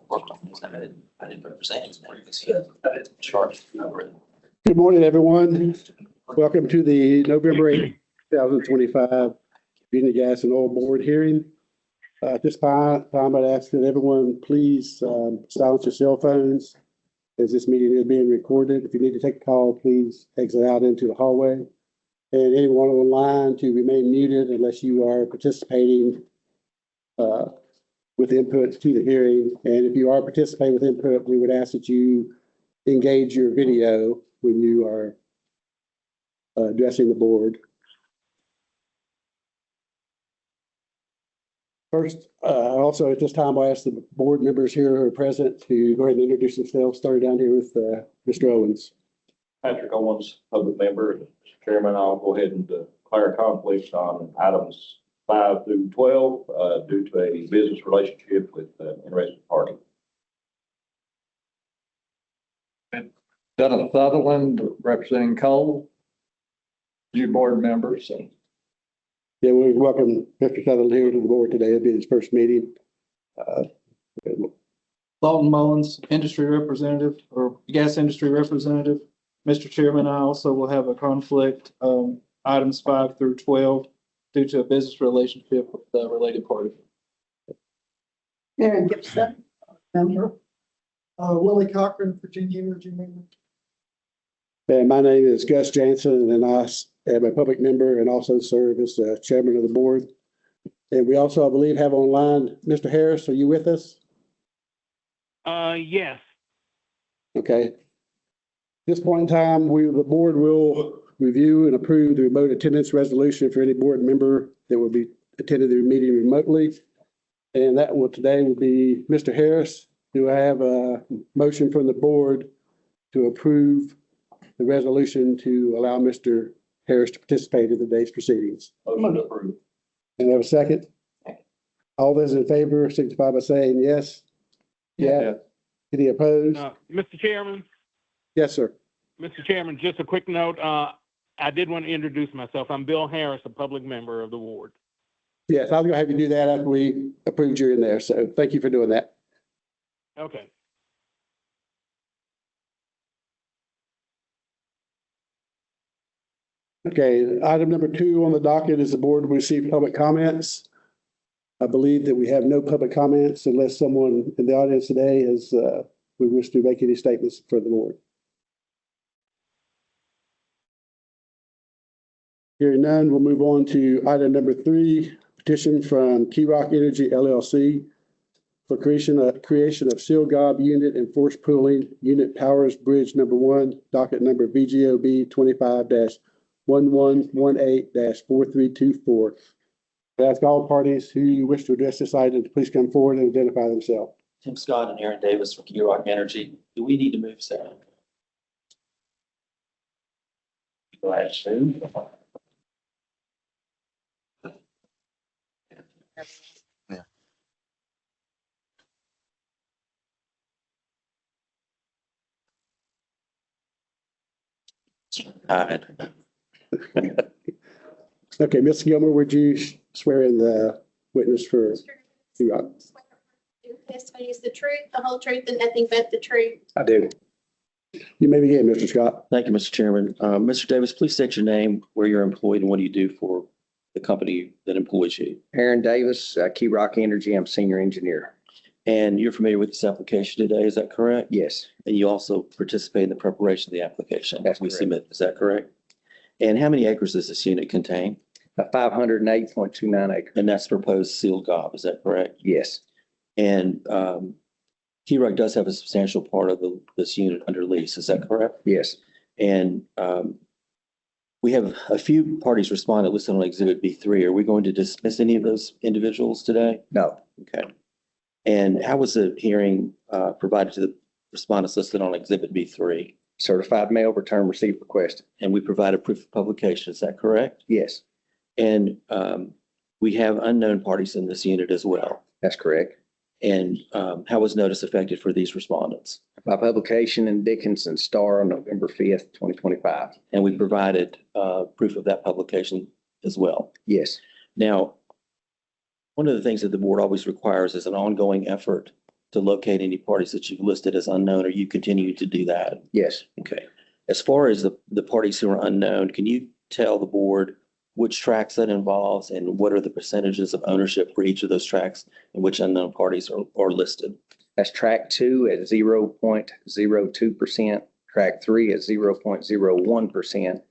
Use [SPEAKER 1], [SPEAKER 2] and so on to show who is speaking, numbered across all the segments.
[SPEAKER 1] worked on this. I didn't represent his name because he had charged over it.
[SPEAKER 2] Good morning, everyone. Welcome to the November 8th, 2025 Virginia Gas and Oil Board hearing. At this time, I'd ask that everyone please silence your cell phones as this meeting is being recorded. If you need to take a call, please exit out into the hallway. And anyone online to remain muted unless you are participating with input to the hearing. And if you are participating with input, we would ask that you engage your video when you are addressing the board. First, also at this time, I'll ask the board members here who are present to go ahead and introduce themselves. Starting down here with Mr. Owens.
[SPEAKER 3] Patrick Owens, public member. Mr. Chairman, I'll go ahead and declare conflicts on items 5 through 12 due to a business relationship with an interested party.
[SPEAKER 4] Dennis Sutherland, representing Cole, new board members.
[SPEAKER 2] Yeah, we welcome Mr. Sutherland here to the board today. It'll be his first meeting.
[SPEAKER 5] Lawton Mullins, industry representative or gas industry representative. Mr. Chairman, I also will have a conflict, items 5 through 12 due to a business relationship with the related party.
[SPEAKER 6] Aaron Gibson, member. Willie Cochran, Virginia Energy member.
[SPEAKER 2] And my name is Gus Jansen, and I am a public member and also serve as chairman of the board. And we also, I believe, have online Mr. Harris. Are you with us?
[SPEAKER 7] Yes.
[SPEAKER 2] Okay. At this point in time, the board will review and approve the remote attendance resolution for any board member that will be attending the meeting remotely. And that today will be Mr. Harris. Do I have a motion from the board to approve the resolution to allow Mr. Harris to participate in today's proceedings?
[SPEAKER 3] Motion approved.
[SPEAKER 2] And I have a second? All those in favor signify by saying yes. Yeah. Any opposed?
[SPEAKER 7] Mr. Chairman,
[SPEAKER 2] Yes, sir.
[SPEAKER 7] Mr. Chairman, just a quick note. I did want to introduce myself. I'm Bill Harris, a public member of the ward.
[SPEAKER 2] Yes, I was gonna have you do that after we approved you in there. So thank you for doing that.
[SPEAKER 7] Okay.
[SPEAKER 2] Okay, item number 2 on the docket is the board to receive public comments. I believe that we have no public comments unless someone in the audience today has, we wish to make any statements for the board. Hearing none, we'll move on to item number 3, petition from Key Rock Energy LLC for creation of seal gob unit and force pooling unit powers bridge number 1, docket number VGOB 25-1118-4324. I ask all parties who wish to address this item to please come forward and identify themselves.
[SPEAKER 1] Tim Scott and Aaron Davis from Key Rock Energy. Do we need to move, Sarah? Go ahead, Sue. Yeah. All right.
[SPEAKER 2] Okay, Ms. Gilmer, would you swear in the witness for Key Rock?
[SPEAKER 8] Your testimony is the truth, the whole truth, and nothing but the truth.
[SPEAKER 2] I do. You may begin, Mr. Scott.
[SPEAKER 1] Thank you, Mr. Chairman. Mr. Davis, please state your name, where you're employed, and what do you do for the company that employs you?
[SPEAKER 9] Aaron Davis, Key Rock Energy. I'm senior engineer.
[SPEAKER 1] And you're familiar with this application today, is that correct?
[SPEAKER 9] Yes,
[SPEAKER 1] And you also participate in the preparation of the application?
[SPEAKER 9] That's
[SPEAKER 1] we
[SPEAKER 9] correct.
[SPEAKER 1] submit, is that correct? And how many acres does this unit contain?
[SPEAKER 9] 508.29 acres.
[SPEAKER 1] And that's proposed sealed gob, is that correct?
[SPEAKER 9] Yes,
[SPEAKER 1] And Key Rock does have a substantial part of this unit under lease, is that correct?
[SPEAKER 9] yes.
[SPEAKER 1] And we have a few parties responded listed on Exhibit B3. Are we going to dismiss any of those individuals today?
[SPEAKER 9] No,
[SPEAKER 1] Okay. And how was the hearing provided to the respondents listed on Exhibit B3?
[SPEAKER 9] certified mail return receipt requested.
[SPEAKER 1] And we provided proof of publication, is that correct?
[SPEAKER 9] Yes,
[SPEAKER 1] And we have unknown parties in this unit as well.
[SPEAKER 9] that's correct.
[SPEAKER 1] And how was notice affected for these respondents?
[SPEAKER 9] By publication in Dickinson Star on November 5th, 2025.
[SPEAKER 1] And we provided proof of that publication as well.
[SPEAKER 9] Yes,
[SPEAKER 1] Now, one of the things that the board always requires is an ongoing effort to locate any parties that you've listed as unknown, or you continue to do that?
[SPEAKER 9] Yes.
[SPEAKER 1] Okay. As far as the parties who are unknown, can you tell the board which tracks that involves and what are the percentages of ownership for each of those tracks and which unknown parties are listed?
[SPEAKER 9] That's track 2 at 0.02%, track 3 at 0.01%,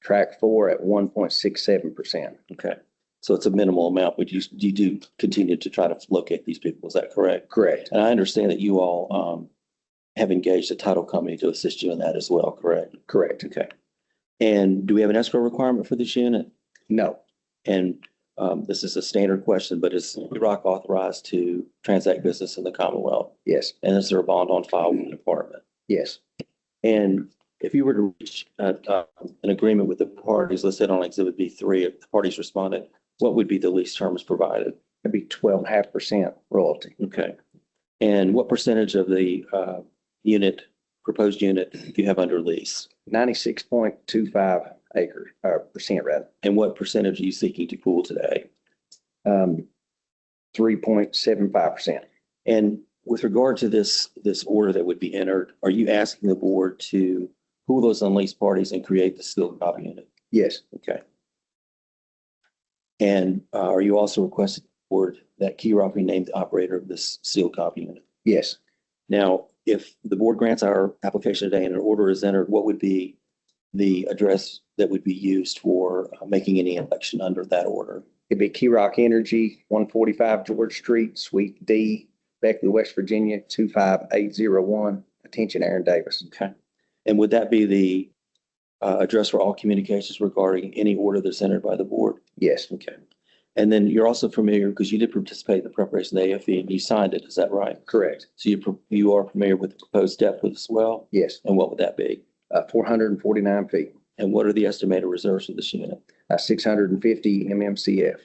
[SPEAKER 9] track 4 at 1.67%.
[SPEAKER 1] Okay. So it's a minimal amount, but you do continue to try to locate these people. Is that correct?
[SPEAKER 9] Correct.
[SPEAKER 1] And I understand that you all have engaged a title company to assist you in that as well, correct?
[SPEAKER 9] Correct.
[SPEAKER 1] Okay. And do we have an escrow requirement for this unit?
[SPEAKER 9] No.
[SPEAKER 1] And this is a standard question, but is Rock authorized to transact business in the Commonwealth?
[SPEAKER 9] Yes.
[SPEAKER 1] And is there a bond on file with the department?
[SPEAKER 9] Yes.
[SPEAKER 1] And if you were to reach an agreement with the parties listed on Exhibit B3, if the parties responded, what would be the lease terms provided?
[SPEAKER 9] It'd be 12.5% royalty.
[SPEAKER 1] Okay. And what percentage of the proposed unit do you have under lease?
[SPEAKER 9] 96.25 percent rather.
[SPEAKER 1] And what percentage are you seeking to pool today?
[SPEAKER 9] 3.75%.
[SPEAKER 1] And with regard to this order that would be entered, are you asking the board to pool those unleased parties and create the sealed copy unit?
[SPEAKER 9] Yes.
[SPEAKER 1] Okay. And are you also requesting the board that Key Rock be named the operator of this sealed copy unit?
[SPEAKER 9] Yes.
[SPEAKER 1] Now, if the board grants our application today and an order is entered, what would be the address that would be used for making any election under that order?
[SPEAKER 9] It'd be Key Rock Energy, 145 George Street, Suite D, Beckley, West Virginia, 25801. Attention, Aaron Davis.
[SPEAKER 1] Okay. And would that be the address for all communications regarding any order that's entered by the board?
[SPEAKER 9] Yes.
[SPEAKER 1] Okay. And then you're also familiar, because you did participate in the preparation of the AFE and you signed it, is that right?
[SPEAKER 9] Correct.
[SPEAKER 1] So you are familiar with the proposed depth as well?
[SPEAKER 9] Yes.
[SPEAKER 1] And what would that be?
[SPEAKER 9] 449 feet,
[SPEAKER 1] And what are the estimated reserves for this unit?
[SPEAKER 9] 650 MMCF.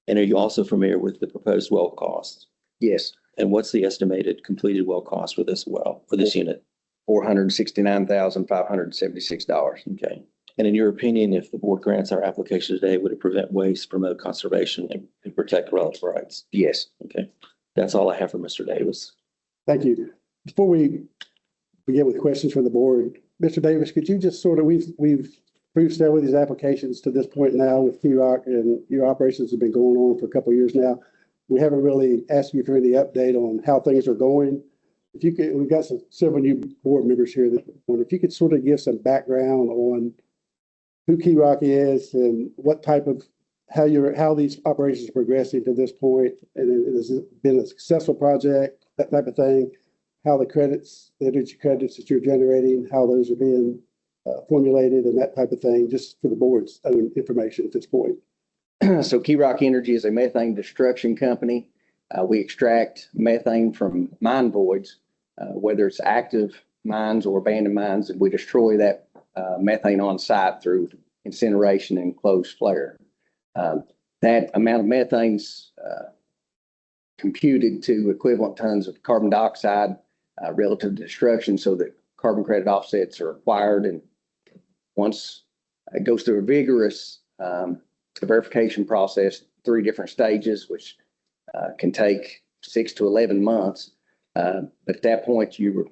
[SPEAKER 1] And are you also familiar with the proposed well costs?
[SPEAKER 9] Yes.
[SPEAKER 1] And what's the estimated completed well cost for this well, for this unit?
[SPEAKER 9] $469,576.
[SPEAKER 1] Okay. And in your opinion, if the board grants our application today, would it prevent waste, promote conservation, and protect relative rights?
[SPEAKER 9] Yes.
[SPEAKER 1] Okay. That's all I have for Mr. Davis.
[SPEAKER 2] Thank you. Before we begin with questions from the board, Mr. Davis, could you just we've approved several of these applications to this point now with Key Rock, and your operations have been going on for a couple of years now. We haven't really asked you for any update on how things are going. If you could, we've got several new board members here if you could sort of give some background on who Key Rock is and what type of, how these operations are progressing to this point, and has it been a successful project, that type of thing, how the energy credits that you're generating, how those are being formulated and that type of thing, just for the board's own information at this point.
[SPEAKER 9] So Key Rock Energy is a methane destruction company. We extract methane from mine voids, whether it's active mines or abandoned mines, and we destroy that methane on site through incineration and closed flare. That amount of methane's computed to equivalent tons of carbon dioxide relative to destruction, so that carbon credit offsets are acquired. And once it goes through a vigorous verification process, 3 different stages, which can take 6 to 11 months. But at that point, you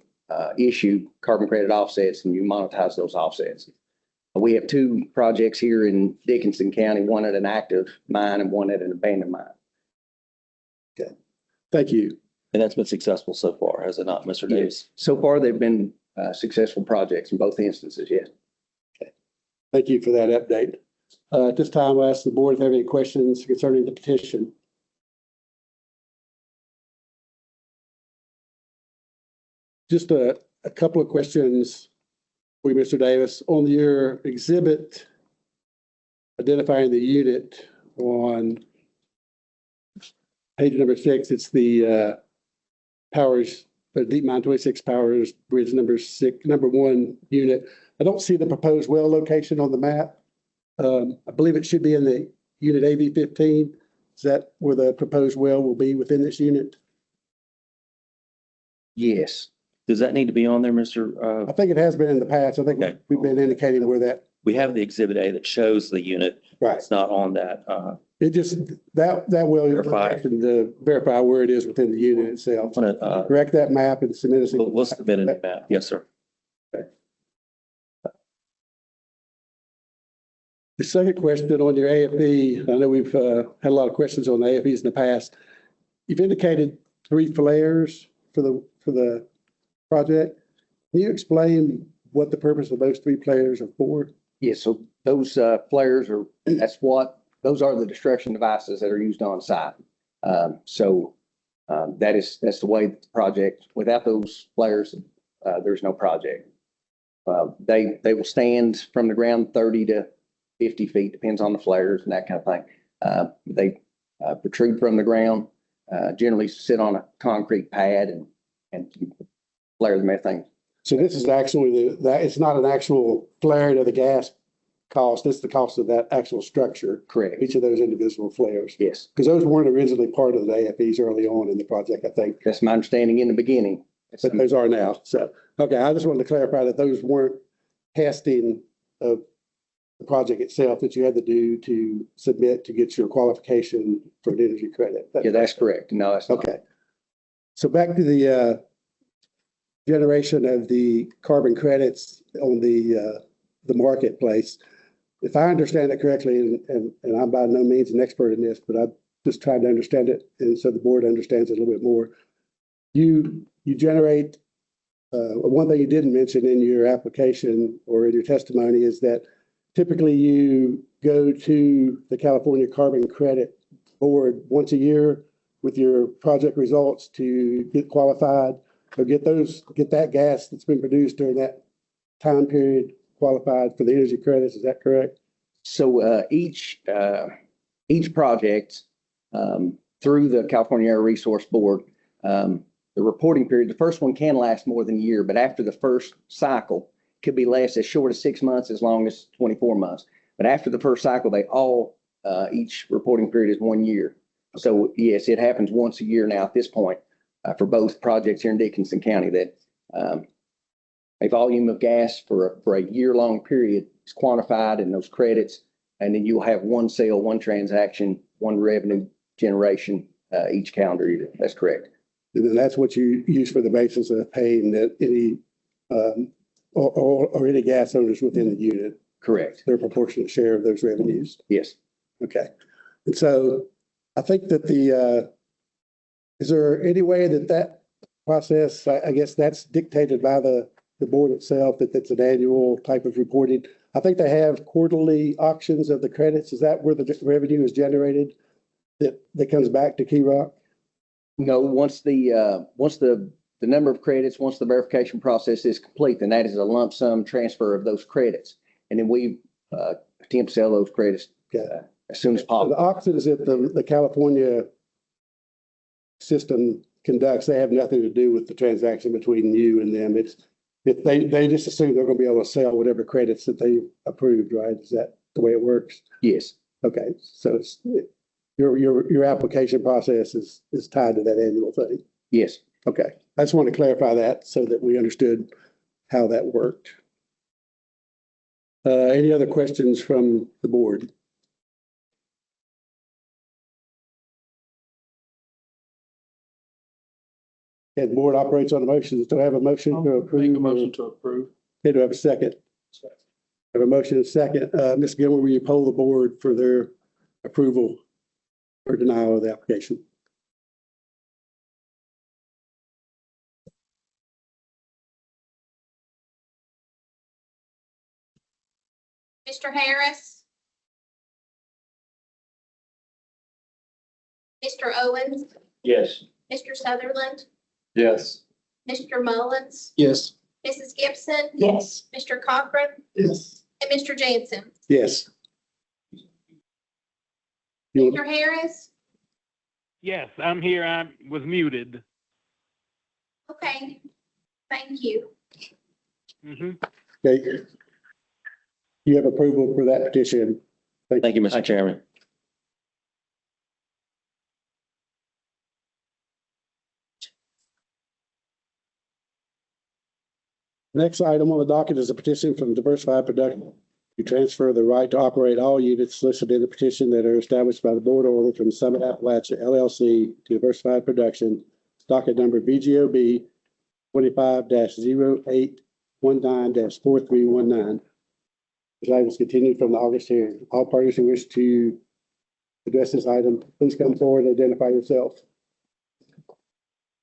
[SPEAKER 9] issue carbon credit offsets and you monetize those offsets. We have 2 projects here in Dickinson County, one at an active mine and one at an abandoned mine.
[SPEAKER 2] Okay, thank you.
[SPEAKER 1] And that's been successful so far, has it not, Mr. Davis?
[SPEAKER 9] So far, they've been successful projects in both instances, yes.
[SPEAKER 2] Thank you for that update. At this time, I'll ask the board if they have any questions concerning the petition. Just a couple of questions for you, Mr. Davis. On your exhibit identifying the unit on page number 6, it's the Powers, the Deep Mine 26 Powers Bridge number 1 unit. I don't see the proposed well location on the map. I believe it should be in the unit AV 15. Is that where the proposed well will be within this unit?
[SPEAKER 9] Yes.
[SPEAKER 1] Does that need to be on there, Mr.?
[SPEAKER 2] I think it has been in the past. I think
[SPEAKER 1] Okay.
[SPEAKER 2] we've been indicating where that.
[SPEAKER 1] We have the Exhibit A that shows the unit.
[SPEAKER 2] Right.
[SPEAKER 1] It's not on that
[SPEAKER 2] It just, that will.
[SPEAKER 1] Verify.
[SPEAKER 2] To verify where it is within the unit itself.
[SPEAKER 1] Want to,
[SPEAKER 2] Correct that map and submit us.
[SPEAKER 1] we'll submit a new map. Yes, sir.
[SPEAKER 2] The second question on your AFE, I know we've had a lot of questions on the AFEs in the past. You've indicated 3 flares for the project. Can you explain what the purpose of those 3 flares are for?
[SPEAKER 9] Yeah, so those flares are, those are the destruction devices that are used on site. That's the way the project, without those flares, there's no project. They will stand from the ground 30 to 50 feet, depends on the flares and that kind of thing. They protrude from the ground, generally sit on a concrete pad and flare them everything.
[SPEAKER 2] So this is actually it's not an actual flare to the gas cost. It's the cost of that actual structure,
[SPEAKER 9] Correct.
[SPEAKER 2] each of those individual flares.
[SPEAKER 9] Yes,
[SPEAKER 2] Because those weren't originally part of the AFEs early on in the project, I think.
[SPEAKER 9] that's my understanding in the beginning.
[SPEAKER 2] But those are now. So, okay, I just wanted to clarify that those weren't testing of the project itself that you had to do to submit to get your qualification for an energy credit.
[SPEAKER 9] Yeah, that's correct. No, that's not.
[SPEAKER 2] Okay. So back to the generation of the carbon credits on the marketplace. If I understand it correctly, and I'm by no means an expert in this, but I'm just trying to understand it, and so the board understands it a little bit more. You generate, one thing you didn't mention in your application or in your testimony is that typically you go to the California Carbon Credit Board once a year with your project results to get qualified or get that gas that's been produced during that time period qualified for the energy credits. Is that correct?
[SPEAKER 9] So each project through the California Air Resource Board, the reporting period, the first one can last more than a year, but after the first cycle, could be less as short as 6 months, as long as 24 months. But after the first cycle, they all, each reporting period is 1 year. So yes, it happens once a year now at this point for both projects here in Dickinson County that a volume of gas for a year-long period is quantified in those credits, and then you'll have one sale, one transaction, one revenue generation each calendar year. That's correct.
[SPEAKER 2] And then that's what you use for the basis of paying that any or any gas owners within the unit,
[SPEAKER 9] Correct.
[SPEAKER 2] their proportionate share of those revenues.
[SPEAKER 9] Yes.
[SPEAKER 2] Okay. And so I think that is there any way that process, I guess that's dictated by the board itself, that it's an annual type of reporting. I think they have quarterly auctions of the credits. Is that where the revenue is generated that comes back to Key Rock?
[SPEAKER 9] No, once the number of credits, once the verification process is complete, then that is a lump sum transfer of those credits. And then we attempt to sell those credits as soon as
[SPEAKER 2] The
[SPEAKER 9] possible.
[SPEAKER 2] auctions that the California system conducts, they have nothing to do with the transaction between you and them. They just assume they're going to be able to sell whatever credits that they approved, right? Is that the way it works?
[SPEAKER 9] Yes.
[SPEAKER 2] Okay, so your application process is tied to that annual thing.
[SPEAKER 9] Yes.
[SPEAKER 2] Okay, I just want to clarify that so that we understood how that worked. Any other questions from the board? And the board operates on a motion. Do I have a motion to approve?
[SPEAKER 5] Make a motion to approve.
[SPEAKER 2] Okay, do I have a second? I have a motion and a second. Ms. Gilmore, will you poll the board for their approval or denial of the application?
[SPEAKER 8] Mr. Harris? Mr. Owens?
[SPEAKER 3] Yes.
[SPEAKER 8] Mr. Sutherland?
[SPEAKER 4] Yes.
[SPEAKER 8] Mr. Mullins?
[SPEAKER 5] Yes.
[SPEAKER 8] Mrs. Gibson?
[SPEAKER 6] Yes.
[SPEAKER 8] Mr. Cochran?
[SPEAKER 6] Yes.
[SPEAKER 8] And Mr. Jansen?
[SPEAKER 2] Yes. You,
[SPEAKER 8] Mr. Harris?
[SPEAKER 7] Yes, I'm here. I was muted.
[SPEAKER 8] Okay, thank you.
[SPEAKER 2] okay. You have approval for that petition.
[SPEAKER 1] Thank you, Mr. Chairman.
[SPEAKER 2] Next item on the docket is a petition from Diversified Production to transfer the right to operate all units listed in the petition that are established by the board order from Summit Appalachia LLC to Diversified Production, docket number VGOB 25-0819-4319. This item is continued from the August hearing. All parties who wish to address this item, please come forward and identify yourself.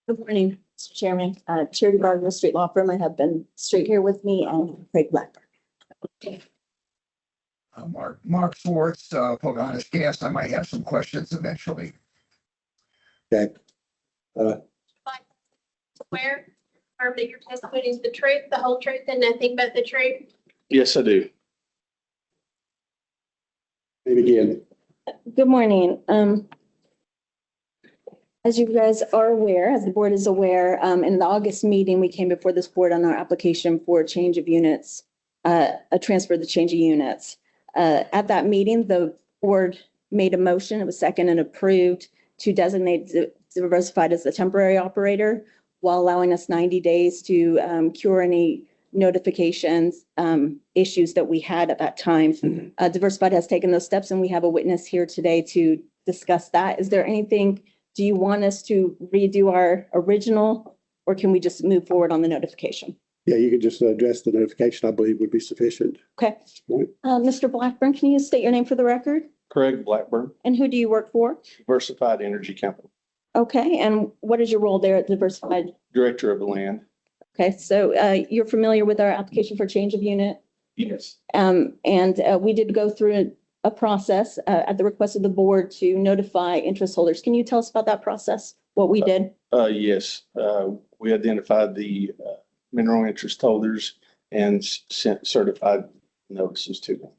[SPEAKER 10] Good morning, Mr. Chairman. Charity Gardner Street Law Firm. I have Ben Street here with me and Craig Blackburn.
[SPEAKER 11] Mark Forth, Pocahontas Gas. I might have some questions eventually.
[SPEAKER 2] Okay.
[SPEAKER 8] Swear, affirm that your testimony is the truth, the whole truth, and nothing but the truth.
[SPEAKER 3] Yes, I do.
[SPEAKER 2] Maybe again.
[SPEAKER 10] Good morning. As you guys are aware, as the board is aware, in the August meeting, we came before this board on our application for change of units, a transfer of the change of units. At that meeting, the board made a motion, it was second and approved to designate Diversified as the temporary operator while allowing us 90 days to cure any notifications, issues that we had at that time. Diversified has taken those steps and we have a witness here today to discuss that. Is there anything, do you want us to redo our original or can we just move forward on the notification?
[SPEAKER 2] Yeah, you could just address the notification, I believe would be sufficient.
[SPEAKER 10] Okay. Mr. Blackburn, can you state your name for the record?
[SPEAKER 3] Craig Blackburn,
[SPEAKER 10] And who do you work for?
[SPEAKER 3] Diversified Energy Company,
[SPEAKER 10] Okay, and what is your role there at Diversified?
[SPEAKER 3] Director of the Land.
[SPEAKER 10] Okay, so you're familiar with our application for change of unit?
[SPEAKER 3] Yes.
[SPEAKER 10] And we did go through a process at the request of the board to notify interest holders. Can you tell us about that process, what we did?
[SPEAKER 12] Yes, we identified the mineral interest holders and sent certified notices to them.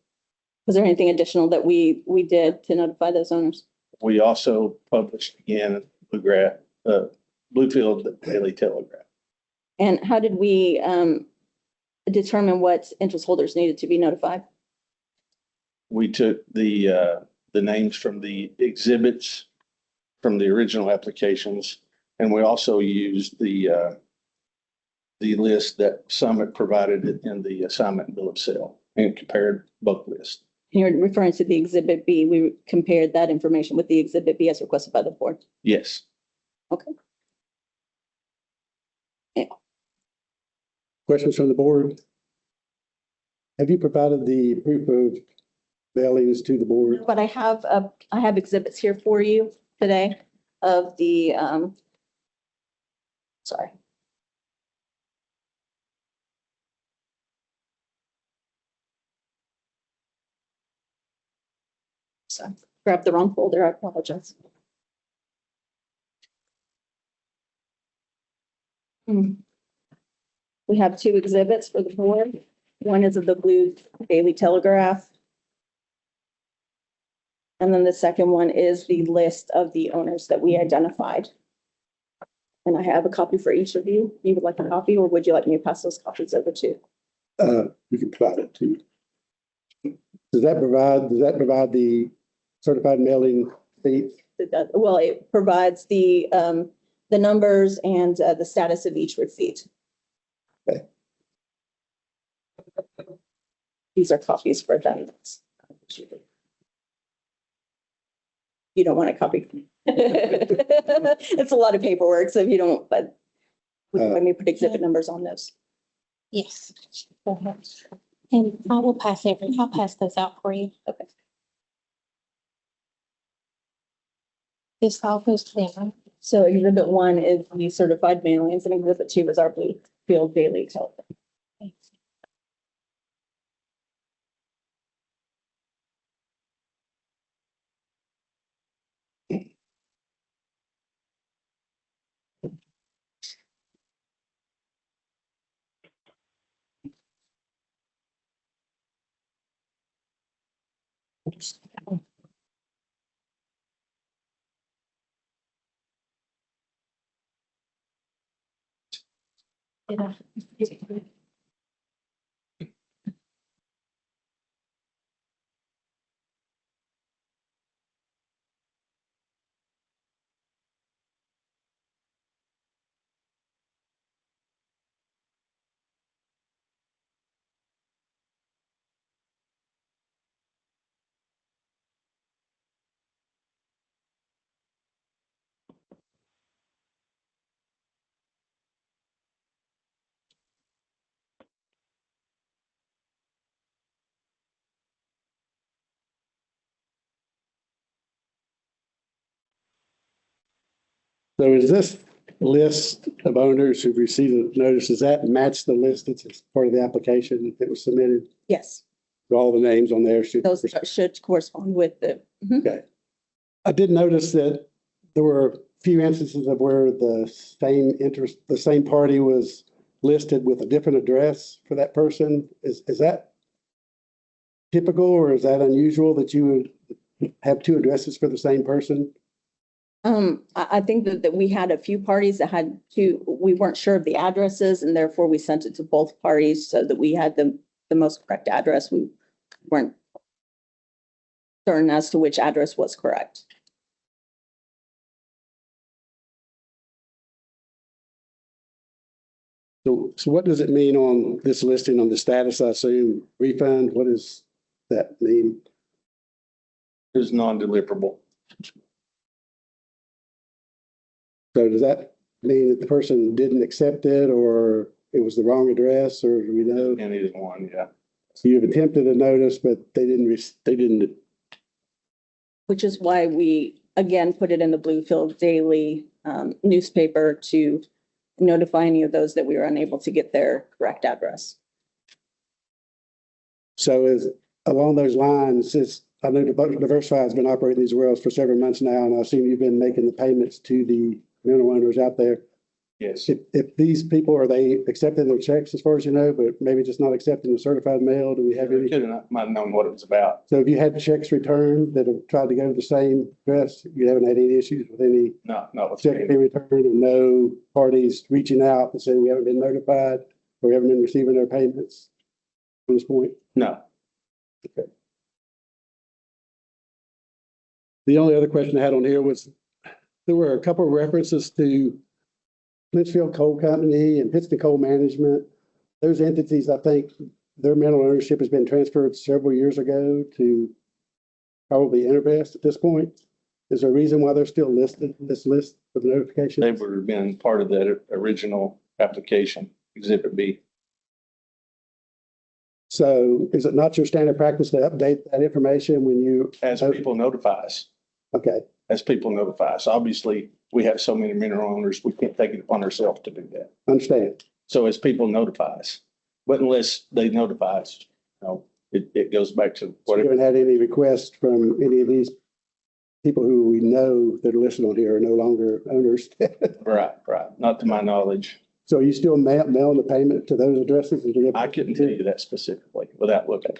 [SPEAKER 10] Was there anything additional that we did to notify those owners?
[SPEAKER 12] We also published again Bluefield Daily Telegraph.
[SPEAKER 10] And how did we determine what interest holders needed to be notified?
[SPEAKER 12] We took the names from the exhibits from the original applications, and we also used the list that Summit provided in the assignment bill of sale and compared both lists.
[SPEAKER 10] You're referring to the Exhibit B. We compared that information with the Exhibit B as requested by the board.
[SPEAKER 12] Yes.
[SPEAKER 10] Okay.
[SPEAKER 2] Questions from the board? Have you provided the proof of mailings to the board?
[SPEAKER 10] But I have exhibits here for you today of the, sorry. Sorry, grabbed the wrong folder. I apologize. We have two exhibits for the board. One is of the Blue Daily Telegraph. And then the second one is the list of the owners that we identified. And I have a copy for each of you. You would like a copy, or would you like me to pass those copies over to you?
[SPEAKER 2] You can provide it to you. Does that provide the certified mailing fee?
[SPEAKER 10] Well, it provides the numbers and the status of each receipt.
[SPEAKER 2] Okay.
[SPEAKER 10] These are copies for them. You don't want a copy. It's a lot of paperwork, so if you don't, but let me put exhibit numbers on those.
[SPEAKER 13] Yes. Go ahead. And I'll pass those out for you.
[SPEAKER 10] Okay.
[SPEAKER 13] This all goes to them, right?
[SPEAKER 10] So exhibit 1 is the certified mailings and exhibit 2 is our Bluefield Daily Telegraph.
[SPEAKER 13] Thanks.
[SPEAKER 2] So is this list of owners who've received a notice, does that match the list that's as part of the application that was submitted?
[SPEAKER 10] Yes,
[SPEAKER 2] All the names on there should.
[SPEAKER 10] those should correspond with the, mhm.
[SPEAKER 2] Okay. I did notice that there were a few instances of where the same party was listed with a different address for that person. Is that typical or is that unusual that you would have two addresses for the same person?
[SPEAKER 10] I think that we had a few parties that had two, we weren't sure of the addresses and therefore we sent it to both parties so that we had the most correct address. We weren't certain as to which address was correct.
[SPEAKER 2] So what does it mean on this listing on the status? I assume refund, what does that mean?
[SPEAKER 12] Is non-deliverable.
[SPEAKER 2] So does that mean that the person didn't accept it or it was the wrong address or do we know?
[SPEAKER 12] And either one, yeah.
[SPEAKER 2] So you've attempted a notice, but they didn't.
[SPEAKER 10] Which is why we, again, put it in the Bluefield Daily newspaper to notify any of those that we were unable to get their correct address.
[SPEAKER 2] So is along those lines, I know Diversify has been operating these wells for several months now, and I assume you've been making the payments to the mineral owners out there.
[SPEAKER 12] Yes.
[SPEAKER 2] If these people, are they accepting their checks as far as you know, but maybe just not accepting the certified mail? Do we have any?
[SPEAKER 12] Could have not known what it was about.
[SPEAKER 2] So have you had checks returned that have tried to go to the same address? You haven't had any issues with any
[SPEAKER 12] Not with
[SPEAKER 2] check being returned or no parties reaching out and saying we haven't been notified or we haven't been receiving their payments at this point?
[SPEAKER 12] No.
[SPEAKER 2] Okay. The only other question I had on here was there were a couple of references to Litchfield Coal Company and Pittston Coal Management. Those entities, I think their mineral ownership has been transferred several years ago to probably Intervest at this point. Is there a reason why they're still listed in this list of notifications?
[SPEAKER 12] They would have been part of that original application, Exhibit B.
[SPEAKER 2] So is it not your standard practice to update that information when you?
[SPEAKER 12] As people notify us.
[SPEAKER 2] Okay.
[SPEAKER 12] As people notify us. Obviously, we have so many mineral owners, we can't take it upon ourselves to do that.
[SPEAKER 2] Understand.
[SPEAKER 12] So as people notify us, but unless they notify us, it goes back to
[SPEAKER 2] You
[SPEAKER 12] whatever.
[SPEAKER 2] haven't had any requests from any of these people who we know that are listed on here are no longer owners?
[SPEAKER 12] Right. Not to my knowledge.
[SPEAKER 2] So are you still mailing the payment to those addresses?
[SPEAKER 12] I couldn't tell you that specifically without looking.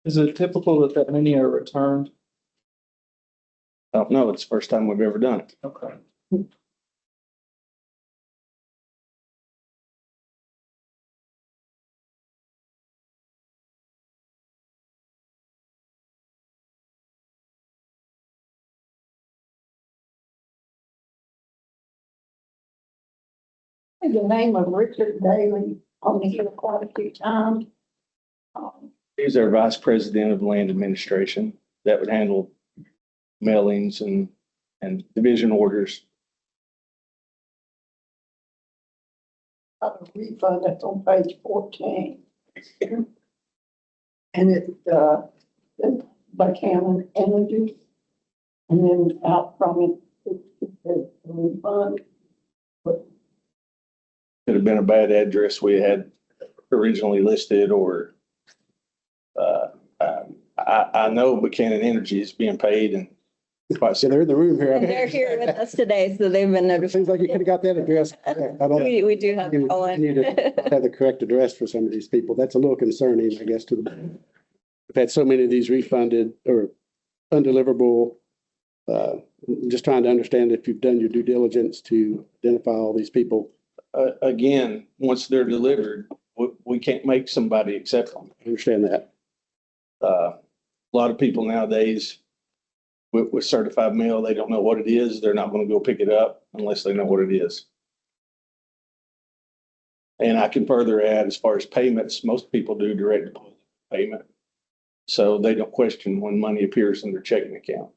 [SPEAKER 5] Is it typical that many are returned?
[SPEAKER 12] I don't know. It's the first time we've ever done it.
[SPEAKER 5] Okay.
[SPEAKER 6] The name of Richard Daly, only here quite a few times.
[SPEAKER 12] He's our vice president of land administration that would handle mailings and division orders.
[SPEAKER 6] A refund that's on page 14. And it's Buchanan Energy. And then out from it says refund.
[SPEAKER 12] Could have been a bad address we had originally listed or I know Buchanan Energy is being paid and
[SPEAKER 2] Yeah, they're in the room here.
[SPEAKER 10] And they're here with us today, so they've been
[SPEAKER 2] It
[SPEAKER 10] notified.
[SPEAKER 2] seems like you could have got that address. I don't.
[SPEAKER 10] We do have
[SPEAKER 2] You
[SPEAKER 10] Colin.
[SPEAKER 2] need to have the correct address for some of these people. That's a little concerning, I guess, to the. We've had so many of these refunded or undeliverable. Just trying to understand if you've done your due diligence to identify all these people.
[SPEAKER 12] again, once they're delivered, we can't make somebody accept them.
[SPEAKER 2] I understand that.
[SPEAKER 12] A lot of people nowadays with certified mail, they don't know what it is. They're not going to go pick it up unless they know what it is. And I can further add, as far as payments, most people do direct deposit payment. So they don't question when money appears in their checking account.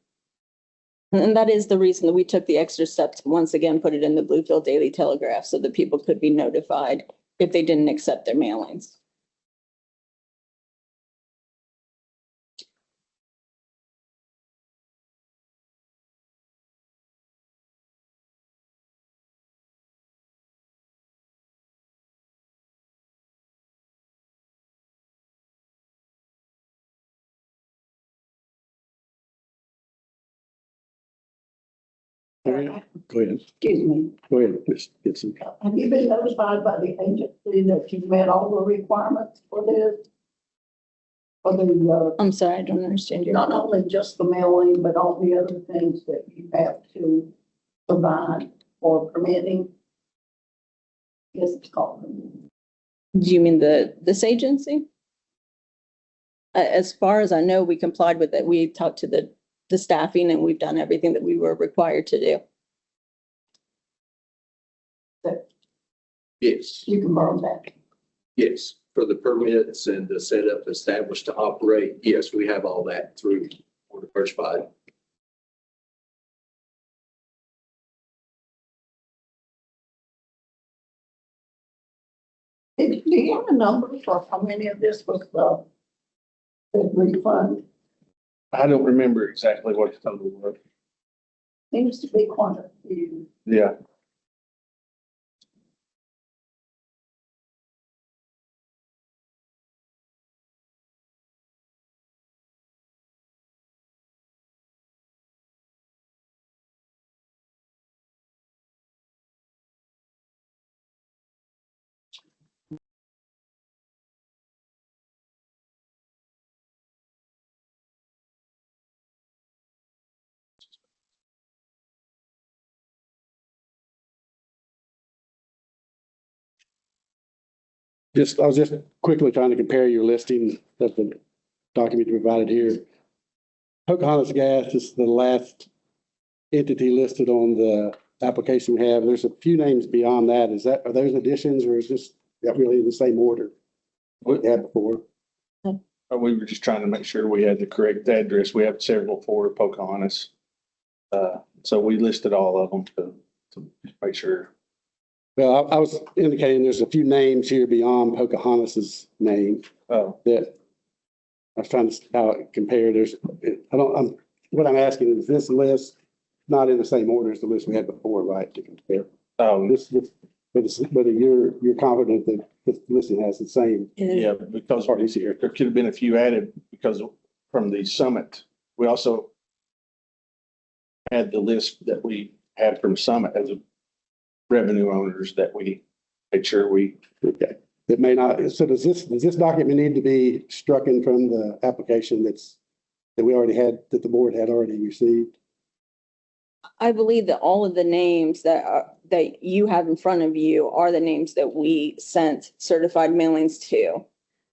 [SPEAKER 10] And that is the reason that we took the extra step to once again put it in the Bluefield Daily Telegraph so that people could be notified if they didn't accept their mailings.
[SPEAKER 2] Go ahead. Go ahead.
[SPEAKER 6] Excuse me,
[SPEAKER 2] Go ahead, Ms. Gibson.
[SPEAKER 6] have you been notified by the agency that you've met all the requirements for this? For the,
[SPEAKER 10] I'm sorry, I don't understand your.
[SPEAKER 6] not only just the mailing, but all the other things that you have to provide for permitting? Yes, it's called.
[SPEAKER 10] Do you mean this agency? As far as I know, we complied with it. We talked to the staffing and we've done everything that we were required to do.
[SPEAKER 14] Yes,
[SPEAKER 6] You can borrow that.
[SPEAKER 14] yes, for the permits and the setup established to operate, yes, we have all that through Board Diversified.
[SPEAKER 6] Do you have a number for how many of this was the refund?
[SPEAKER 12] I don't remember exactly what the total was.
[SPEAKER 6] Seems to be quite a few.
[SPEAKER 12] Yeah.
[SPEAKER 2] I was just quickly trying to compare your listing of the document you provided here. Pocahontas Gas is the last entity listed on the application we have. There's a few names beyond that. Are those additions or is this that really in the same order we had before?
[SPEAKER 12] We were just trying to make sure we had the correct address. We have several for Pocahontas. So we listed all of them to make sure.
[SPEAKER 2] Well, I was indicating there's a few names here beyond Pocahontas's name that I was trying to see how it compared. What I'm asking is this list not in the same order as the list we had before, right? To compare. Whether you're confident that this listing has the same.
[SPEAKER 12] Yeah, because
[SPEAKER 2] parties here.
[SPEAKER 12] there could have been a few added because from the summit, we also had the list that we had from Summit as a revenue owners that we made sure we.
[SPEAKER 2] Okay. It may not, so does this document need to be strucken from the application that we already had, that the board had already received?
[SPEAKER 10] I believe that all of the names that you have in front of you are the names that we sent certified mailings to.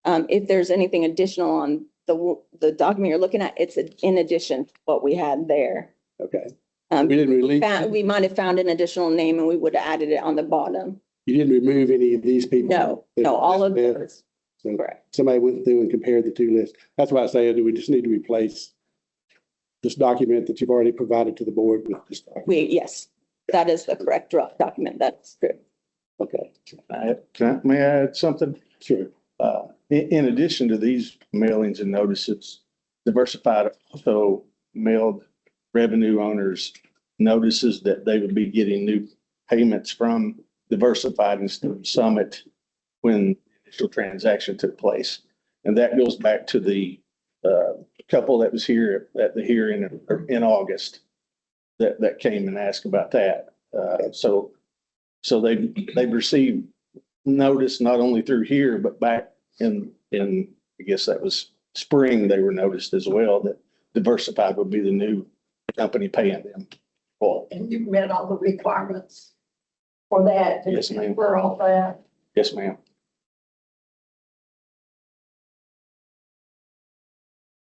[SPEAKER 10] If there's anything additional on the document you're looking at, it's in addition to what we had there.
[SPEAKER 2] Okay. We didn't release.
[SPEAKER 10] We might have found an additional name and we would have added it on the bottom.
[SPEAKER 2] You didn't remove any of these people?
[SPEAKER 10] No, all of those.
[SPEAKER 2] So
[SPEAKER 10] Correct.
[SPEAKER 2] somebody went through and compared the two lists. That's why I say, do we just need to replace this document that you've already provided to the board with this document?
[SPEAKER 10] Yes, that is the correct document. That's true.
[SPEAKER 2] Okay.
[SPEAKER 12] May I add something?
[SPEAKER 2] Sure.
[SPEAKER 12] In addition to these mailings and notices, Diversified also mailed revenue owners notices that they would be getting new payments from Diversified instead of Summit when the initial transaction took place. And that goes back to the couple that was here at the hearing in August that came and asked about that. So they've received notice not only through here, but back in I guess that was spring, they were noticed as well that Diversified would be the new company paying them. Well,
[SPEAKER 6] And you've met all the requirements for that?
[SPEAKER 12] Yes, ma'am.
[SPEAKER 6] For all that?
[SPEAKER 12] yes, ma'am.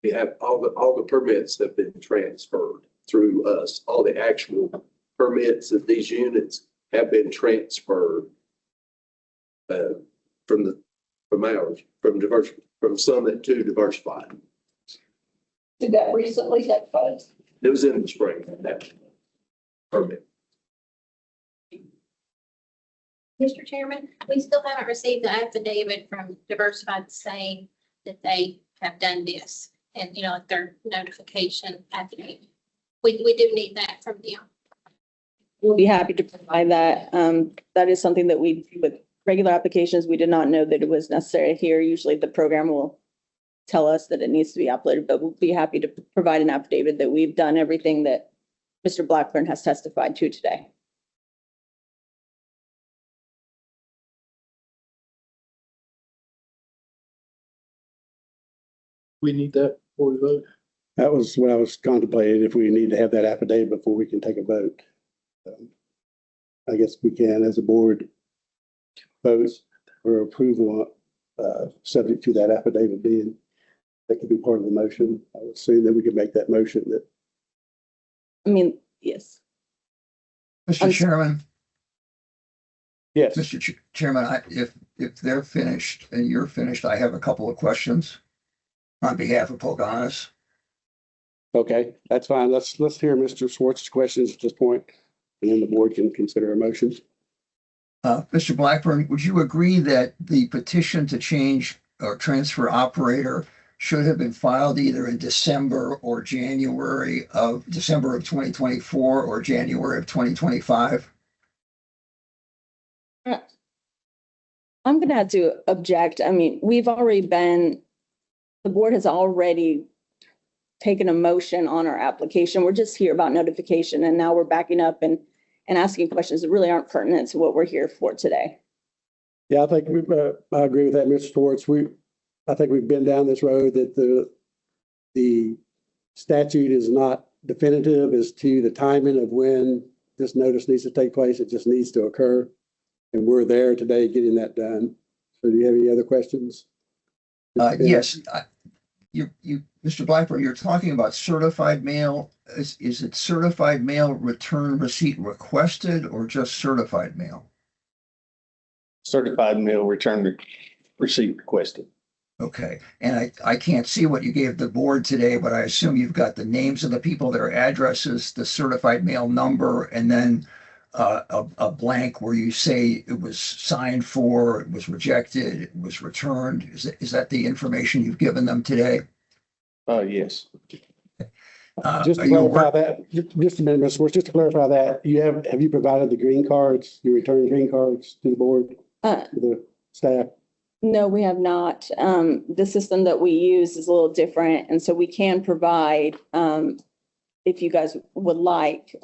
[SPEAKER 14] We have all the permits have been transferred through us. All the actual permits of these units have been transferred from Summit to Diversified.
[SPEAKER 6] Did that recently take place?
[SPEAKER 14] It was in the spring, that permit.
[SPEAKER 8] Mr. Chairman, we still haven't received the affidavit from Diversified saying that they have done this and, like their notification affidavit. We do need that from them.
[SPEAKER 10] We'll be happy to provide that. That is something that we do with regular applications. We did not know that it was necessary here. Usually the program will tell us that it needs to be uploaded, but we'll be happy to provide an affidavit that we've done everything that Mr. Blackburn has testified to today.
[SPEAKER 5] We need that before we vote.
[SPEAKER 2] That was what I was contemplating, if we need to have that affidavit before we can take a vote. I guess we can, as a board, vote for approval, subject to that affidavit being, that could be part of the motion. I would assume that we could make that motion that.
[SPEAKER 10] I mean, yes.
[SPEAKER 11] Mr. Chairman,
[SPEAKER 2] Yes.
[SPEAKER 11] Mr. Chairman, if they're finished and you're finished, I have a couple of questions on behalf of Pocahontas.
[SPEAKER 2] Okay, that's fine. Let's hear Mr. Swartz's questions at this point, and then the board can consider a motion.
[SPEAKER 11] Mr. Blackburn, would you agree that the petition to change or transfer operator should have been filed either in December of 2024 or January of 2025?
[SPEAKER 10] I'm going to have to object. I mean, the board has already taken a motion on our application. We're just here about notification, and now we're backing up and asking questions that really aren't pertinent to what we're here for today.
[SPEAKER 2] Yeah, I think I agree with that, Mr. Swartz. I think we've been down this road that the statute is not definitive as to the timing of when this notice needs to take place. It just needs to occur. And we're there today getting that done. So do you have any other questions?
[SPEAKER 11] Yes. Mr. Blackburn, you're talking about certified mail. Is it certified mail return receipt requested or just certified mail?
[SPEAKER 12] Certified mail return receipt requested.
[SPEAKER 11] Okay, and I can't see what you gave the board today, but I assume you've got the names of the people, their addresses, the certified mail number, and then a blank where you say it was signed for, it was rejected, it was returned. Is that the information you've given them today?
[SPEAKER 12] Yes.
[SPEAKER 2] Just to clarify that, just a minute, Mr. Swartz, just to clarify that, have you provided the green cards, your return green cards to the board, to the staff?
[SPEAKER 10] No, we have not. The system that we use is a little different, and so we can provide, if you guys would like,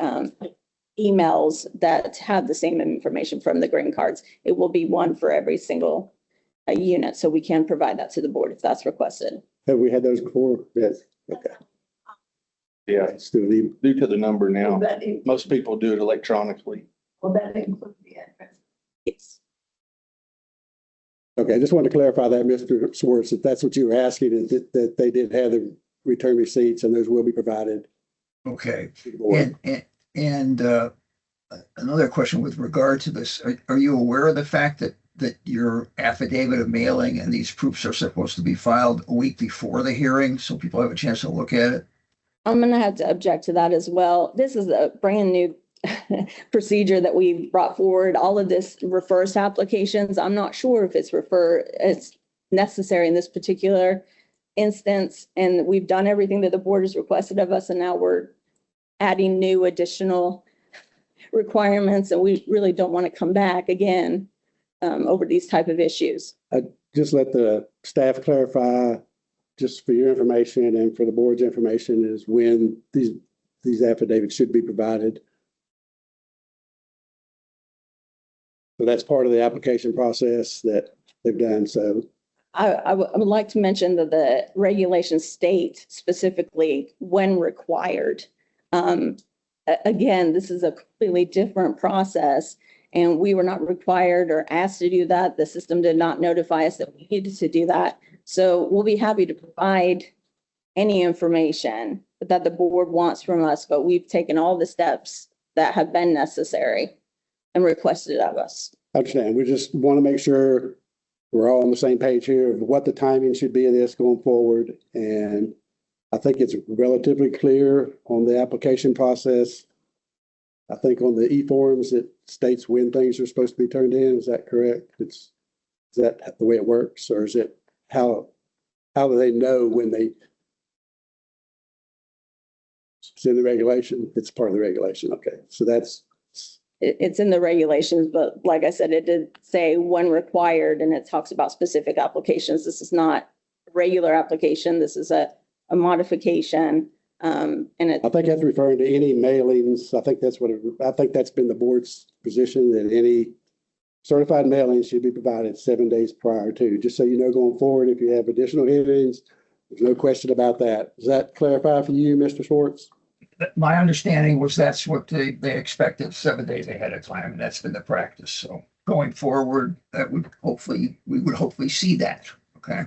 [SPEAKER 10] emails that have the same information from the green cards. It will be one for every single unit, so we can provide that to the board if that's requested.
[SPEAKER 2] Have we had those before? Yes. Okay.
[SPEAKER 12] Yeah,
[SPEAKER 2] Let's do it.
[SPEAKER 12] due to the number now,
[SPEAKER 6] Will that
[SPEAKER 12] most people do it electronically.
[SPEAKER 6] include the address?
[SPEAKER 10] Yes.
[SPEAKER 2] Okay, I just wanted to clarify that, Mr. Swartz, if that's what you were asking, that they did have the return receipts and those will be provided.
[SPEAKER 11] Okay,
[SPEAKER 2] to the board.
[SPEAKER 11] and another question with regard to this, are you aware of the fact that your affidavit of mailing and these proofs are supposed to be filed a week before the hearing so people have a chance to look at it?
[SPEAKER 10] I'm going to have to object to that as well. This is a brand new procedure that we brought forward. All of this refers to applications. I'm not sure if it's necessary in this particular instance. And we've done everything that the board has requested of us. And now we're adding new additional requirements. And we really don't want to come back again over these type of issues.
[SPEAKER 2] Just let the staff clarify, just for your information and for the board's information, is when these affidavits should be provided. So that's part of the application process that they've done. So
[SPEAKER 10] I would like to mention that the regulations state specifically when required. Again, this is a completely different process, and we were not required or asked to do that. The system did not notify us that we needed to do that. So we'll be happy to provide any information that the board wants from us, but we've taken all the steps that have been necessary and requested of us.
[SPEAKER 2] I understand. We just want to make sure we're all on the same page here of what the timing should be of this going forward. And I think it's relatively clear on the application process. I think on the e-forms, it states when things are supposed to be turned in. Is that correct? Is that the way it works, or is it how do they know when it's in the regulation? It's part of the regulation. Okay. So
[SPEAKER 10] It's in the regulations, but like I said, it did say when required, and it talks about specific applications. This is not a regular application. This is a modification And it,
[SPEAKER 2] I think that's referring to any mailings. I think that's I think that's been the board's position, that any certified mailings should be provided 7 days prior to, just so you know, going forward, if you have additional hearings, there's no question about that. Does that clarify for you, Mr. Schwartz?
[SPEAKER 11] My understanding was that's what they expected 7 days ahead of time, and that's been the practice. So going forward, we would hopefully see that, okay?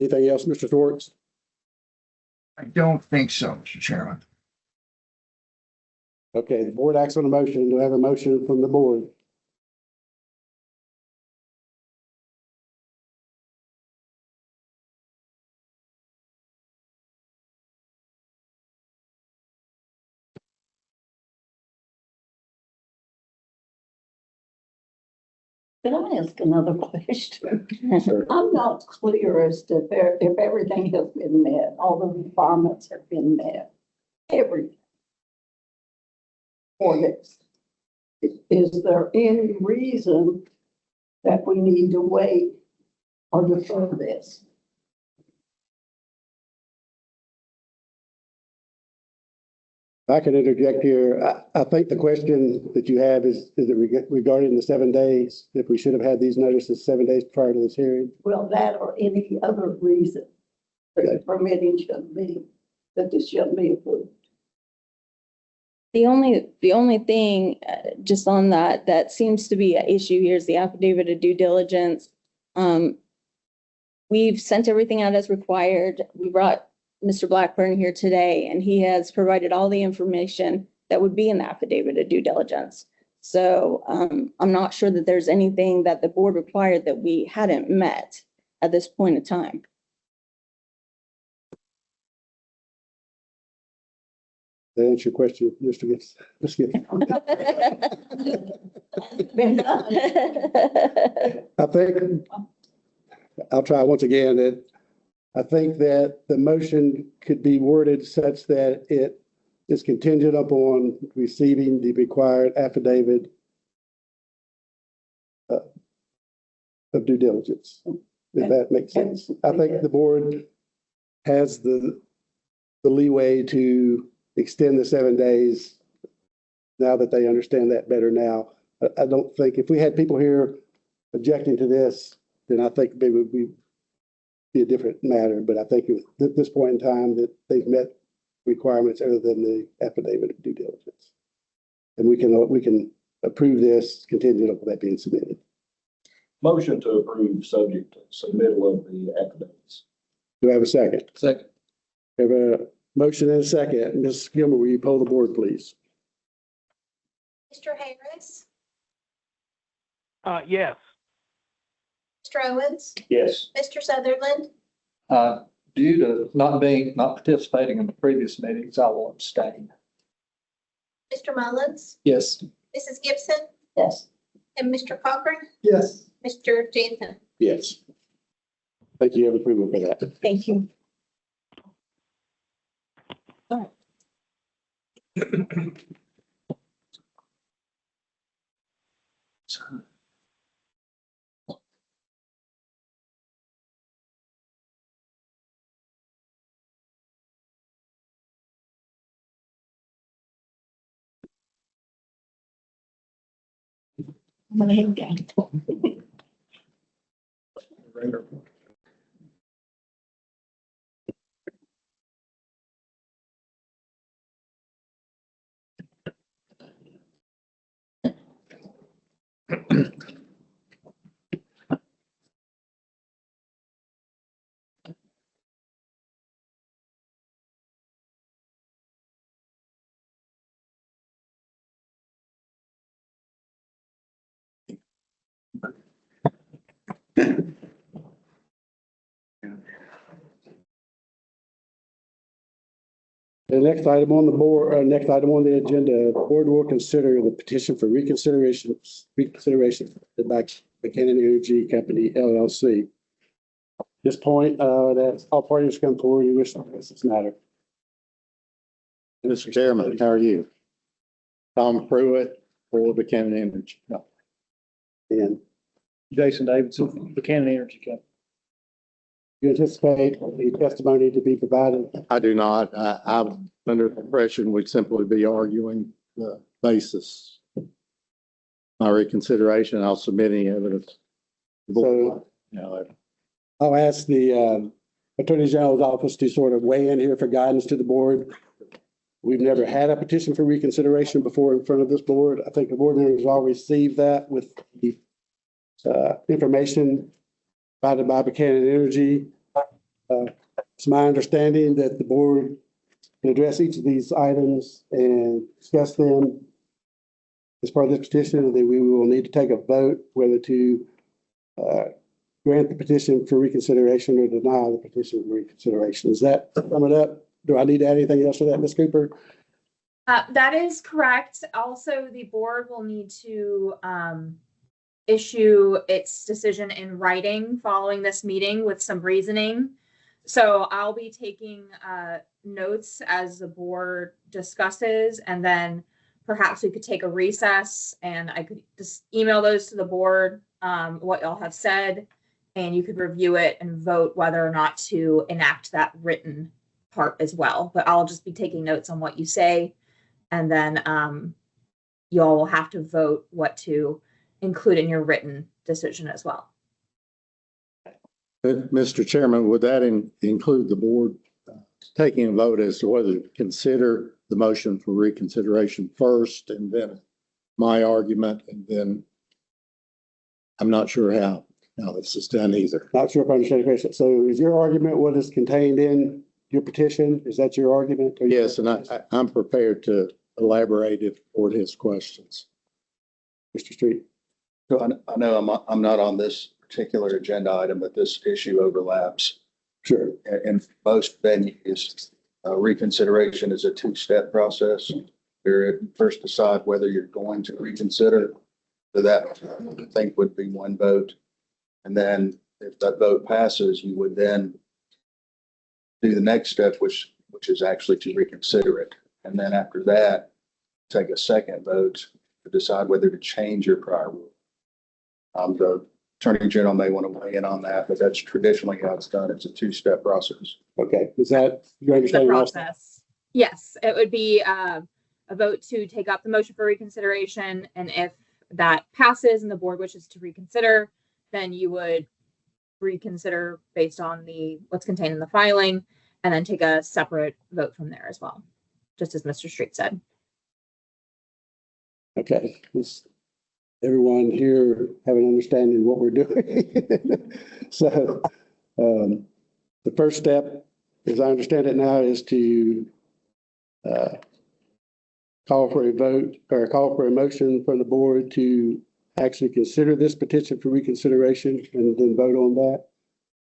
[SPEAKER 2] Anything else, Mr. Schwartz?
[SPEAKER 11] I don't think so, Mr. Chairman.
[SPEAKER 2] Okay, the board acts on a motion. Do I have a motion from the board?
[SPEAKER 6] Can I ask another question?
[SPEAKER 2] Sure.
[SPEAKER 6] I'm not clear as to if everything has been met, all the requirements have been met, everything for this. Is there any reason that we need to wait or defer this?
[SPEAKER 2] I can interject here. I think the question that you have is it regarding the 7 days, if we should have had these notices 7 days prior to this hearing?
[SPEAKER 6] Well, that or any other reason that the permitting shouldn't be, that this shouldn't be approved.
[SPEAKER 10] the only thing, just on that seems to be an issue here is the affidavit of due diligence. We've sent everything out as required. We brought Mr. Blackburn here today, and he has provided all the information that would be in the affidavit of due diligence. So I'm not sure that there's anything that the board required that we hadn't met at this point in time.
[SPEAKER 2] That answer your question, Mr. Gibbs? Ms. Gibbs?
[SPEAKER 6] Been done.
[SPEAKER 2] I think, I'll try once again, that I think that the motion could be worded such that it is contingent upon receiving the required affidavit of due diligence, if that makes sense. I think the board has the leeway to extend the 7 days now that they understand that better now. I don't think, if we had people here objecting to this, then I think maybe it would be a different matter. But I think at this point in time that they've met requirements other than the affidavit of due diligence. And we can approve this contingent on that being submitted.
[SPEAKER 3] Motion to approve subject to submittal of the affidavits.
[SPEAKER 2] Do I have a second?
[SPEAKER 5] Second.
[SPEAKER 2] We have a motion and a second. Ms. Gilmer, will you poll the board, please?
[SPEAKER 8] Mr. Harris,
[SPEAKER 7] Yes.
[SPEAKER 8] Mr. Owens,
[SPEAKER 3] Yes.
[SPEAKER 8] Mr. Sutherland,
[SPEAKER 4] Due to not participating in the previous meetings, I will abstain.
[SPEAKER 8] Mr. Mullins,
[SPEAKER 5] Yes.
[SPEAKER 8] Mrs. Gibson,
[SPEAKER 6] Yes.
[SPEAKER 8] and Mr. Cochran,
[SPEAKER 5] Yes.
[SPEAKER 8] Mr. Jansen.
[SPEAKER 2] Yes. Thank you. You have approval for that.
[SPEAKER 10] Thank you.
[SPEAKER 2] The next item on the agenda, the board will consider the petition for reconsideration by Buchanan Energy Company LLC. At this point, that's all parties come forward who wish to discuss this matter.
[SPEAKER 15] Mr. Chairman, how are you? Tom Pruitt for Buchanan Energy.
[SPEAKER 2] And
[SPEAKER 5] Jason Davidson, Buchanan Energy Company.
[SPEAKER 2] you anticipate the testimony to be provided?
[SPEAKER 15] I do not. I'm under the impression we'd simply be arguing the basis. My reconsideration, I'll submit any evidence.
[SPEAKER 2] So
[SPEAKER 15] You know,
[SPEAKER 2] I'll ask the Attorney General's office to sort of weigh in here for guidance to the board. We've never had a petition for reconsideration before in front of this board. I think the board members all received that with the information provided by Buchanan Energy. It's my understanding that the board can address each of these items and discuss them as part of this petition, and then we will need to take a vote whether to grant the petition for reconsideration or deny the petition for reconsideration. Is that sum it up? Do I need to add anything else to that, Ms. Cooper?
[SPEAKER 16] That is correct. Also, the board will need to issue its decision in writing following this meeting with some reasoning. So I'll be taking notes as the board discusses, and then perhaps we could take a recess and I could just email those to the board, what y'all have said, and you could review it and vote whether or not to enact that written part as well. But I'll just be taking notes on what you say, and then y'all will have to vote what to include in your written decision as well.
[SPEAKER 15] Mr. Chairman, would that include the board taking a vote as to whether to consider the motion for reconsideration first and then my argument, and then I'm not sure how this is done either.
[SPEAKER 2] Not sure if I understand the question. So is your argument what is contained in your petition? Is that your argument?
[SPEAKER 15] Yes, and I'm prepared to elaborate if the board has questions.
[SPEAKER 2] Mr. Street.
[SPEAKER 12] So I know I'm not on this particular agenda item, but this issue overlaps.
[SPEAKER 2] Sure.
[SPEAKER 12] In most venues, reconsideration is a two-step process. You first decide whether you're going to reconsider. So that, I think, would be one vote. And then if that vote passes, you would then do the next step, which is actually to reconsider it. And then after that, take a second vote to decide whether to change your prior rule. The Attorney General may want to weigh in on that, but that's traditionally how it's done. It's a two-step process.
[SPEAKER 2] Okay, is that your
[SPEAKER 16] The
[SPEAKER 2] understanding?
[SPEAKER 16] process. Yes, it would be a vote to take up the motion for reconsideration, and if that passes and the board wishes to reconsider, then you would reconsider based on what's contained in the filing, and then take a separate vote from there as well, just as Mr. Street said.
[SPEAKER 2] Okay, does everyone here have an understanding of what we're doing? So the first step, as I understand it now, is to call for a vote or call for a motion from the board to actually consider this petition for reconsideration and then vote on that.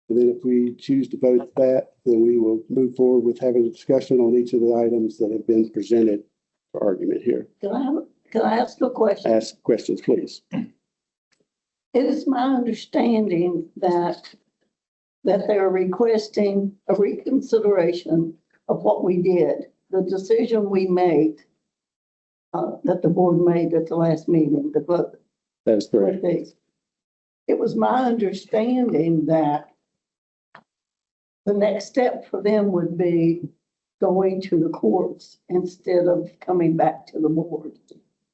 [SPEAKER 2] And then if we choose to vote that, then we will move forward with having a discussion on each of the items that have been presented for argument here.
[SPEAKER 6] Can I ask a question?
[SPEAKER 2] Ask questions, please.
[SPEAKER 6] It is my understanding that they're requesting a reconsideration of what we did, the decision we made, that the board made at the last meeting, the vote.
[SPEAKER 2] That is correct.
[SPEAKER 6] It was my understanding that the next step for them would be going to the courts instead of coming back to the board.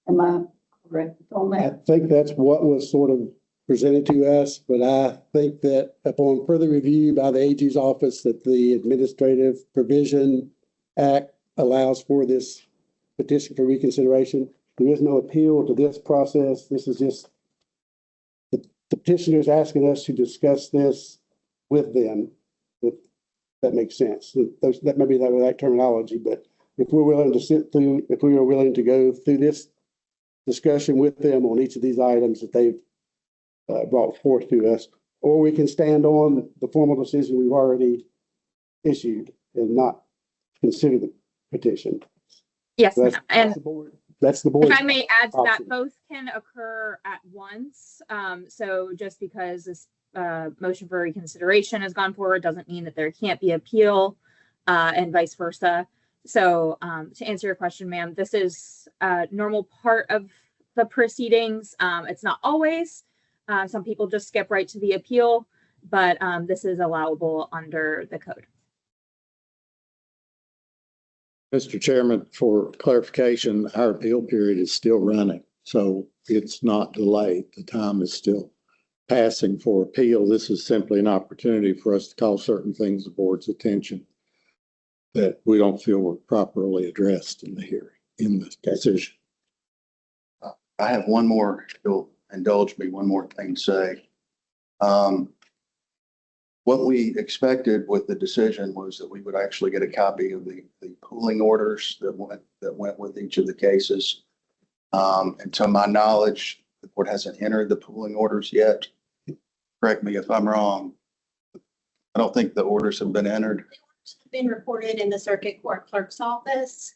[SPEAKER 6] Am I correct on
[SPEAKER 2] I
[SPEAKER 6] that?
[SPEAKER 2] think that's what was sort of presented to us, but I think that upon further review by the AG's office, that the Administrative Provision Act allows for this petition for reconsideration. There is no appeal to this process. This is just the petitioners asking us to discuss this with them. If that makes sense. That may be not the right terminology, but if we're willing to if we are willing to go through this discussion with them on each of these items that they've brought forth to us, or we can stand on the formal decision we've already issued and not consider the petition.
[SPEAKER 16] Yes,
[SPEAKER 2] So
[SPEAKER 16] and
[SPEAKER 2] that's the board.
[SPEAKER 16] if I may add to that,
[SPEAKER 2] option.
[SPEAKER 16] both can occur at once. So just because this motion for reconsideration has gone forward doesn't mean that there can't be appeal, and vice versa. So to answer your question, ma'am, this is a normal part of the proceedings. It's not always, Some people just skip right to the appeal, but this is allowable under the code.
[SPEAKER 15] Mr. Chairman, for clarification, our appeal period is still running, so it's not delayed. The time is still passing for appeal. This is simply an opportunity for us to call certain things to the board's attention that we don't feel were properly addressed in the hearing, in the decision.
[SPEAKER 12] I have one more, if you'll indulge me, one more thing to say. What we expected with the decision was that we would actually get a copy of the pooling orders that went with each of the cases. And to my knowledge, the board hasn't entered the pooling orders yet. Correct me if I'm wrong. I don't think the orders have been entered.
[SPEAKER 8] Been reported in the circuit court clerk's office.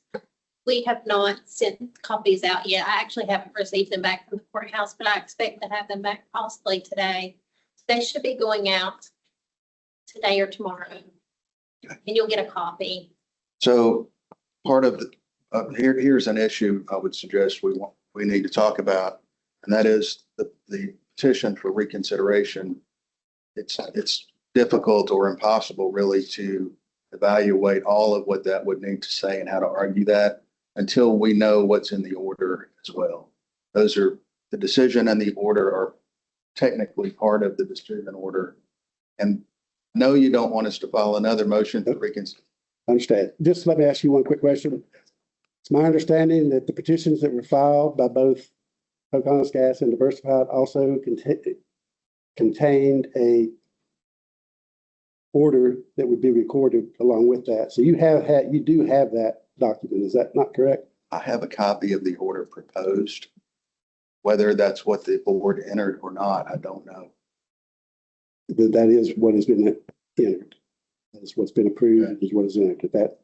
[SPEAKER 8] We have not sent copies out yet. I actually haven't received them back from the courthouse, but I expect to have them back possibly today. They should be going out today or tomorrow, and you'll get a copy.
[SPEAKER 12] So part of here's an issue I would suggest we need to talk about, and that is the petition for reconsideration. It's difficult or impossible really to evaluate all of what that would need to say and how to argue that until we know what's in the order as well. Those are the decision and the order are technically part of the decision order. And no, you don't want us to file another motion to reconsider.
[SPEAKER 2] Understand. Just let me ask you one quick question. It's my understanding that the petitions that were filed by both Pocahontas Gas and Diversified also contained a order that would be recorded along with that. So you do have that document. Is that not correct?
[SPEAKER 12] I have a copy of the order proposed. Whether that's what the board entered or not, I don't know.
[SPEAKER 2] That is what has been entered. That's what's been approved, is what is entered. If that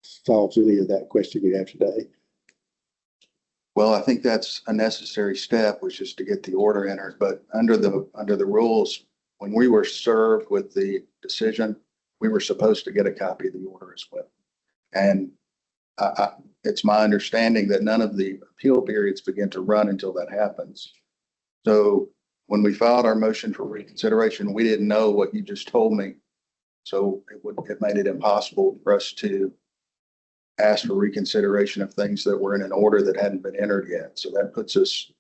[SPEAKER 2] solves any of that question you have today.
[SPEAKER 12] Well, I think that's a necessary step, was just to get the order entered. But under the rules, when we were served with the decision, we were supposed to get a copy of the order as well. And it's my understanding that none of the appeal periods begin to run until that happens. So when we filed our motion for reconsideration, we didn't know what you just told me. So it made it impossible for us to ask for reconsideration of things that were in an order that hadn't been entered yet. So that puts us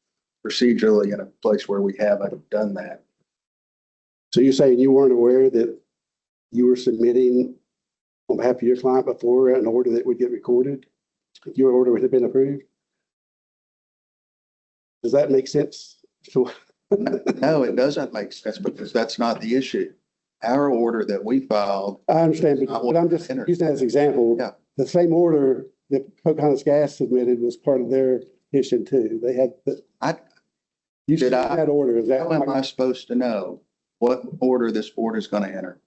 [SPEAKER 12] procedurally in a place where we haven't done that.
[SPEAKER 2] So you're saying you weren't aware that you were submitting on behalf of your client before an order that would get recorded? If your order would have been approved? Does that make sense?
[SPEAKER 12] No, it doesn't make sense because that's not the issue. Our order that we filed.
[SPEAKER 2] I understand, but I'm just using that as an example.
[SPEAKER 12] Yeah.
[SPEAKER 2] The same order that Pocahontas Gas submitted was part of their petition too. They had you said that order. Is that
[SPEAKER 12] how am I supposed to know what order this board is going to enter?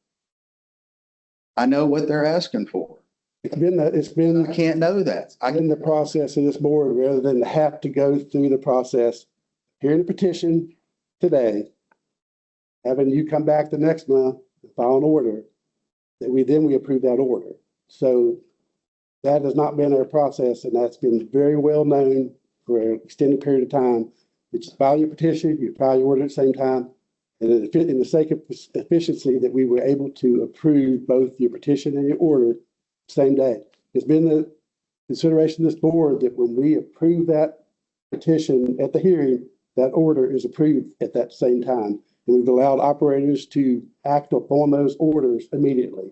[SPEAKER 12] I know what they're asking for.
[SPEAKER 2] It's been
[SPEAKER 12] I can't know that.
[SPEAKER 2] In the process of this board, rather than have to go through the process, hearing the petition today, having you come back the next month and file an order, that we approve that order. So that has not been our process, and that's been very well known for an extended period of time. You just file your petition, you file your order at the same time, and in the sake of efficiency, that we were able to approve both your petition and your order same day. It's been the consideration of this board that when we approve that petition at the hearing, that order is approved at that same time. And we've allowed operators to act upon those orders immediately.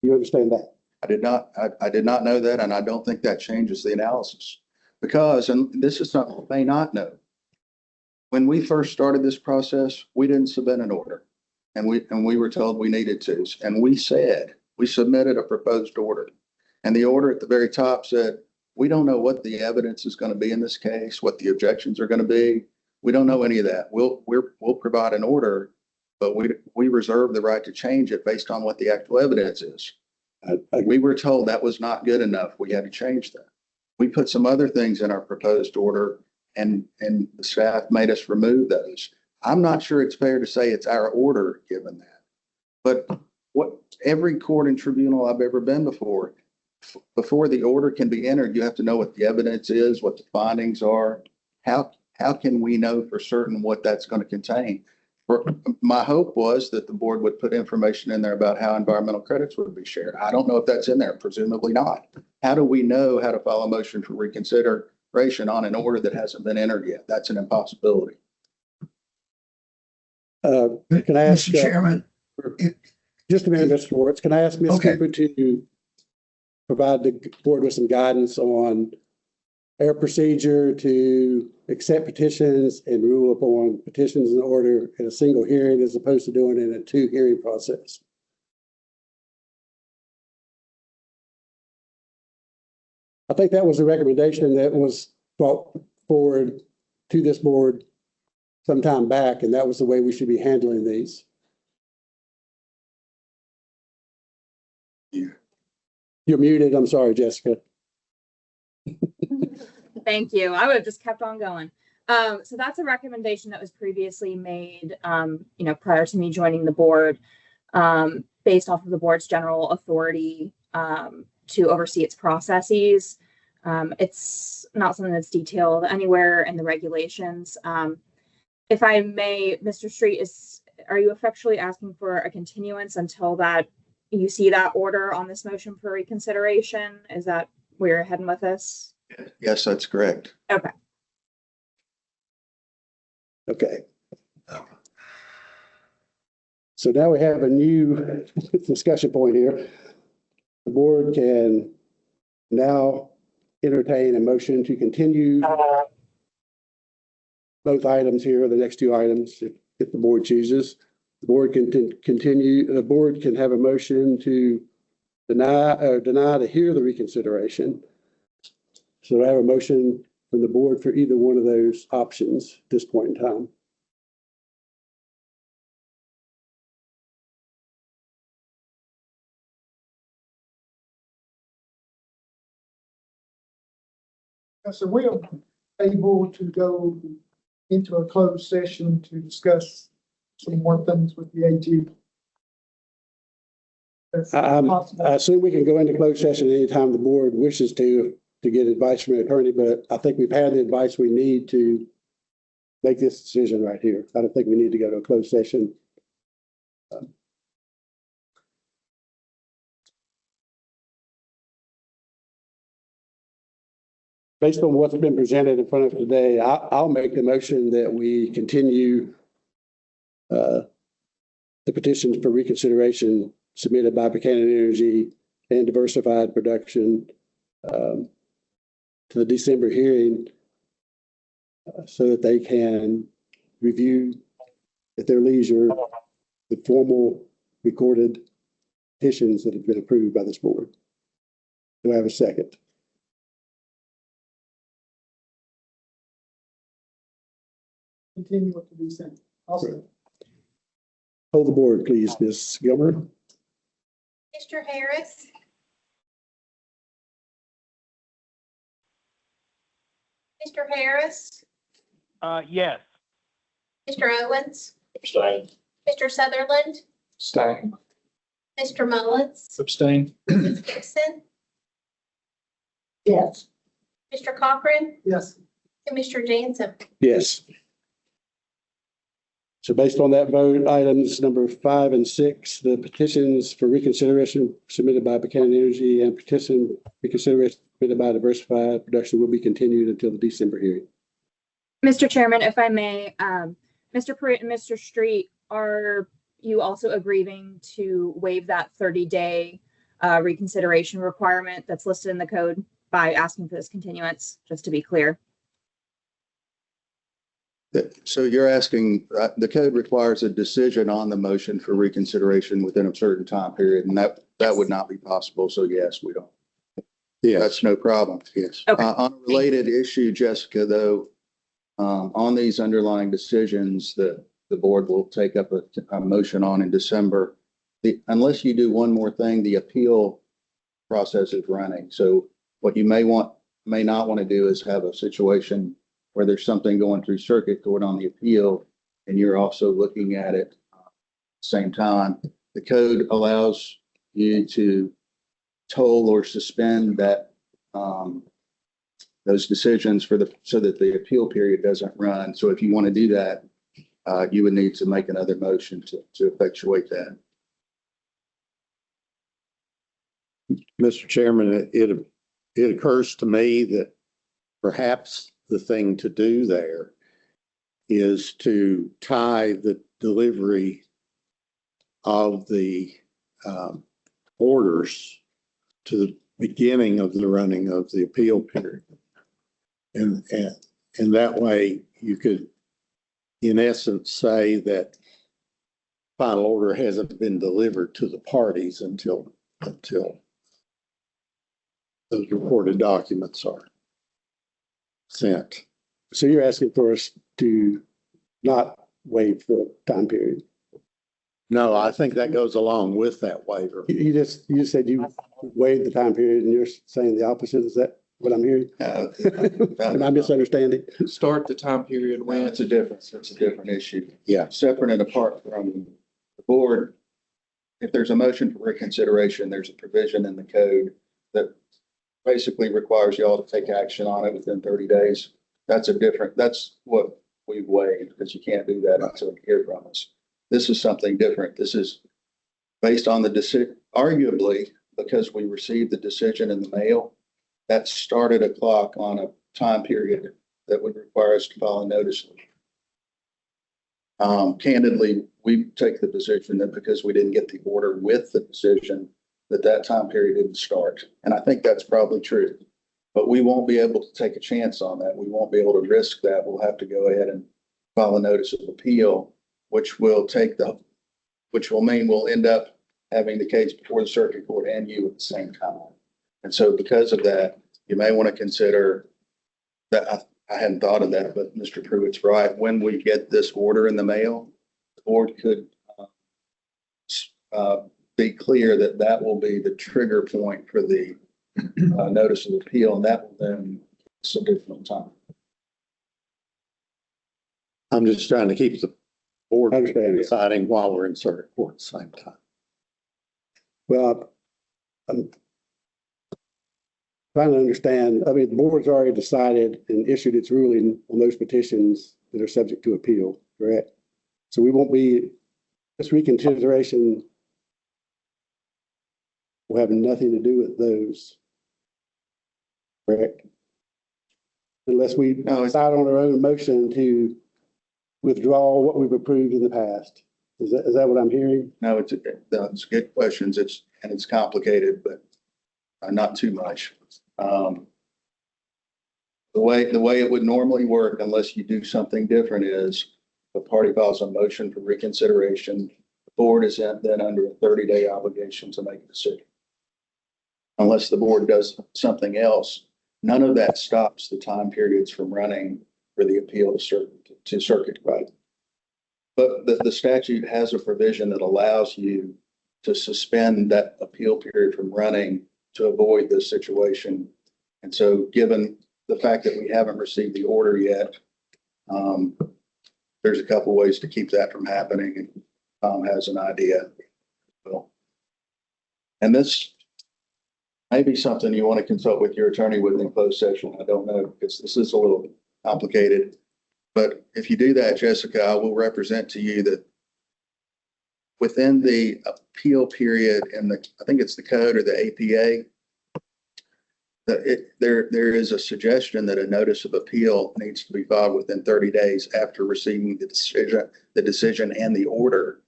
[SPEAKER 2] You understand that?
[SPEAKER 12] I did not know that, and I don't think that changes the analysis. Because, and this is something you may not know, when we first started this process, we didn't submit an order. And we were told we needed to. And we said, we submitted a proposed order. And the order at the very top said, we don't know what the evidence is going to be in this case, what the objections are going to be. We don't know any of that. We'll provide an order, but we reserve the right to change it based on what the actual evidence is. We were told that was not good enough. We had to change that. We put some other things in our proposed order, and the staff made us remove those. I'm not sure it's fair to say it's our order given that. But what every court and tribunal I've ever been before the order can be entered, you have to know what the evidence is, what the findings are. How
[SPEAKER 17] how can we know for certain what that's going to contain? My hope was that the board would put information in there about how environmental credits would be shared. I don't know if that's in there, presumably not. How do we know how to file a motion for reconsideration on an order that hasn't been entered yet? That's an impossibility.
[SPEAKER 2] Can I ask?
[SPEAKER 11] Mr. Chairman,
[SPEAKER 2] Just a minute, Mr. Schwartz. Can I ask Ms.
[SPEAKER 11] Okay.
[SPEAKER 2] Cooper to provide the board with some guidance on our procedure to accept petitions and rule upon petitions in order in a single hearing as opposed to doing it in a two-hearing process? I think that was a recommendation that was brought forward to this board some time back, and that was the way we should be handling these. You're muted. I'm sorry, Jessica.
[SPEAKER 16] Thank you. I would have just kept on going. So that's a recommendation that was previously made, prior to me joining the board, based off of the board's general authority to oversee its processes. It's not something that's detailed anywhere in the regulations. If I may, Mr. Street, are you effectually asking for a continuance until that you see that order on this motion for reconsideration? Is that where you're heading with this?
[SPEAKER 17] Yes, that's correct.
[SPEAKER 16] Okay.
[SPEAKER 2] Okay. So now we have a new discussion point here. The board can now entertain a motion to continue both items here, the next two items, if the board chooses. The board can continue, the board can have a motion to deny to hear the reconsideration. So I have a motion from the board for either one of those options at this point in time.
[SPEAKER 18] So we are able to go into a closed session to discuss some more things with the AG. That's possible.
[SPEAKER 2] I assume we can go into closed session anytime the board wishes to get advice from an attorney, but I think we've had the advice we need to make this decision right here. I don't think we need to go to a closed session. Based on what's been presented in front of us today, I'll make the motion that we continue the petitions for reconsideration submitted by Buchanan Energy and Diversified Production to the December hearing so that they can review at their leisure the formal recorded petitions that have been approved by this board. Do I have a second?
[SPEAKER 18] Continue what to be sent. Also,
[SPEAKER 2] Hold the board, please, Ms. Gilmer.
[SPEAKER 8] Mr. Harris. Mr. Harris,
[SPEAKER 7] Yes.
[SPEAKER 8] Mr. Owens,
[SPEAKER 3] Abstain.
[SPEAKER 8] Mr. Sutherland,
[SPEAKER 4] Abstain.
[SPEAKER 8] Mr. Mullins,
[SPEAKER 5] Abstain.
[SPEAKER 8] Ms. Gibson,
[SPEAKER 6] Yes.
[SPEAKER 8] Mr. Cochran,
[SPEAKER 18] yes.
[SPEAKER 8] and Mr. Jansen.
[SPEAKER 2] Yes. So based on that vote, items number 5 and 6, the petitions for reconsideration submitted by Buchanan Energy and petition reconsideration submitted by Diversified Production will be continued until the December hearing.
[SPEAKER 16] Mr. Chairman, if I may, Mr. Pruitt and Mr. Street, are you also agreeing to waive that 30-day reconsideration requirement that's listed in the code by asking for this continuance, just to be clear?
[SPEAKER 17] So you're asking, the code requires a decision on the motion for reconsideration within a certain time period, and that would not be possible. So yes, we don't.
[SPEAKER 15] Yes.
[SPEAKER 17] That's no problem. Yes.
[SPEAKER 16] Okay.
[SPEAKER 17] On a related issue, Jessica, though, on these underlying decisions that the board will take up a motion on in December, unless you do one more thing, the appeal process is running. So what you may not want to do is have a situation where there's something going through circuit court on the appeal, and you're also looking at it at the same time. The code allows you to toll or suspend that those decisions so that the appeal period doesn't run. So if you want to do that, you would need to make another motion to effectuate that.
[SPEAKER 15] Mr. Chairman, it occurs to me that perhaps the thing to do there is to tie the delivery of the orders to the beginning of the running of the appeal period. And that way you could, in essence, say that final order hasn't been delivered to the parties until those recorded documents are sent.
[SPEAKER 2] So you're asking for us to not waive the time period?
[SPEAKER 15] No, I think that goes along with that waiver.
[SPEAKER 2] You just said you waived the time period and you're saying the opposite. Is that what I'm hearing? Am I misunderstanding?
[SPEAKER 5] Start the time period when.
[SPEAKER 17] That's a different issue.
[SPEAKER 15] Yeah.
[SPEAKER 17] Separate and apart from the board, if there's a motion for reconsideration, there's a provision in the code that basically requires y'all to take action on it within 30 days. That's what we've waived, because you can't do that until you hear from us. This is something different. This is based on the decision, arguably, because we received the decision in the mail, that started a clock on a time period that would require us to file a notice. Candidly, we take the position that because we didn't get the order with the decision, that time period didn't start. And I think that's probably true, but we won't be able to take a chance on that. We won't be able to risk that. We'll have to go ahead and file a notice of appeal, which will mean we'll end up having the case before the circuit court and you at the same time. And so because of that, you may want to consider that. I hadn't thought of that, but Mr. Pruitt's right. When we get this order in the mail, the board could be clear that will be the trigger point for the notice of appeal, and that will then some additional time.
[SPEAKER 15] I'm just trying to keep the board deciding while we're in circuit court at the same time.
[SPEAKER 2] Well, I'm trying to understand. I mean, the board's already decided and issued its ruling on those petitions that are subject to appeal, correct? So we won't be, this reconsideration will have nothing to do with those, correct? Unless we decide on our own motion to withdraw what we've approved in the past. Is that what I'm hearing?
[SPEAKER 17] No, it's good questions. It's complicated, but not too much. The way it would normally work, unless you do something different, is the party files a motion for reconsideration. The board is then under a 30-day obligation to make a decision. Unless the board does something else, none of that stops the time periods from running for the appeal to circuit, right? But the statute has a provision that allows you to suspend that appeal period from running to avoid this situation. And so given the fact that we haven't received the order yet, there's a couple ways to keep that from happening. And Tom has an idea. And this may be something you want to consult with your attorney with in closed session. I don't know, because this is a little complicated. But if you do that, Jessica, I will represent to you that within the appeal period in I think it's the code or the APA, there is a suggestion that a notice of appeal needs to be filed within 30 days after receiving the decision and the order.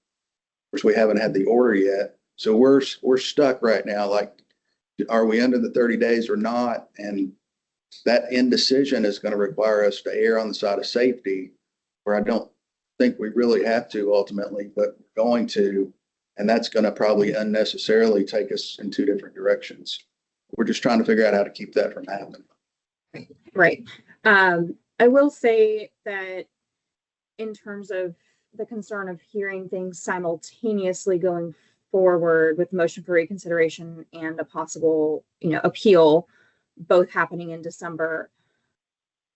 [SPEAKER 17] Of course, we haven't had the order yet. So we're stuck right now. Like, are we under the 30 days or not? And that indecision is going to require us to err on the side of safety, where I don't think we really have to ultimately, but we're going to, and that's going to probably unnecessarily take us in two different directions. We're just trying to figure out how to keep that from happening.
[SPEAKER 16] Right. I will say that in terms of the concern of hearing things simultaneously going forward with motion for reconsideration and a possible, appeal, both happening in December,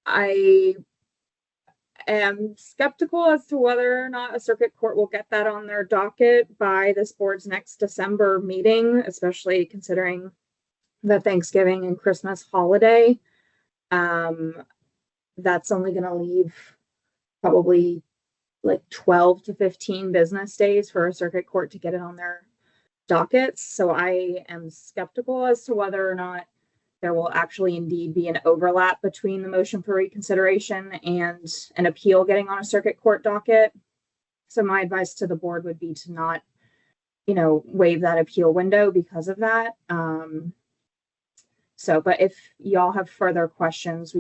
[SPEAKER 16] I am skeptical as to whether or not a circuit court will get that on their docket by this board's next December meeting, especially considering the Thanksgiving and Christmas holiday. That's only gonna leave probably like 12 to 15 business days for a circuit court to get it on their dockets. So I am skeptical as to whether or not there will actually indeed be an overlap between the motion for reconsideration and an appeal getting on a circuit court docket. So my advice to the board would be to not, waive that appeal window because of that. But if y'all have further questions,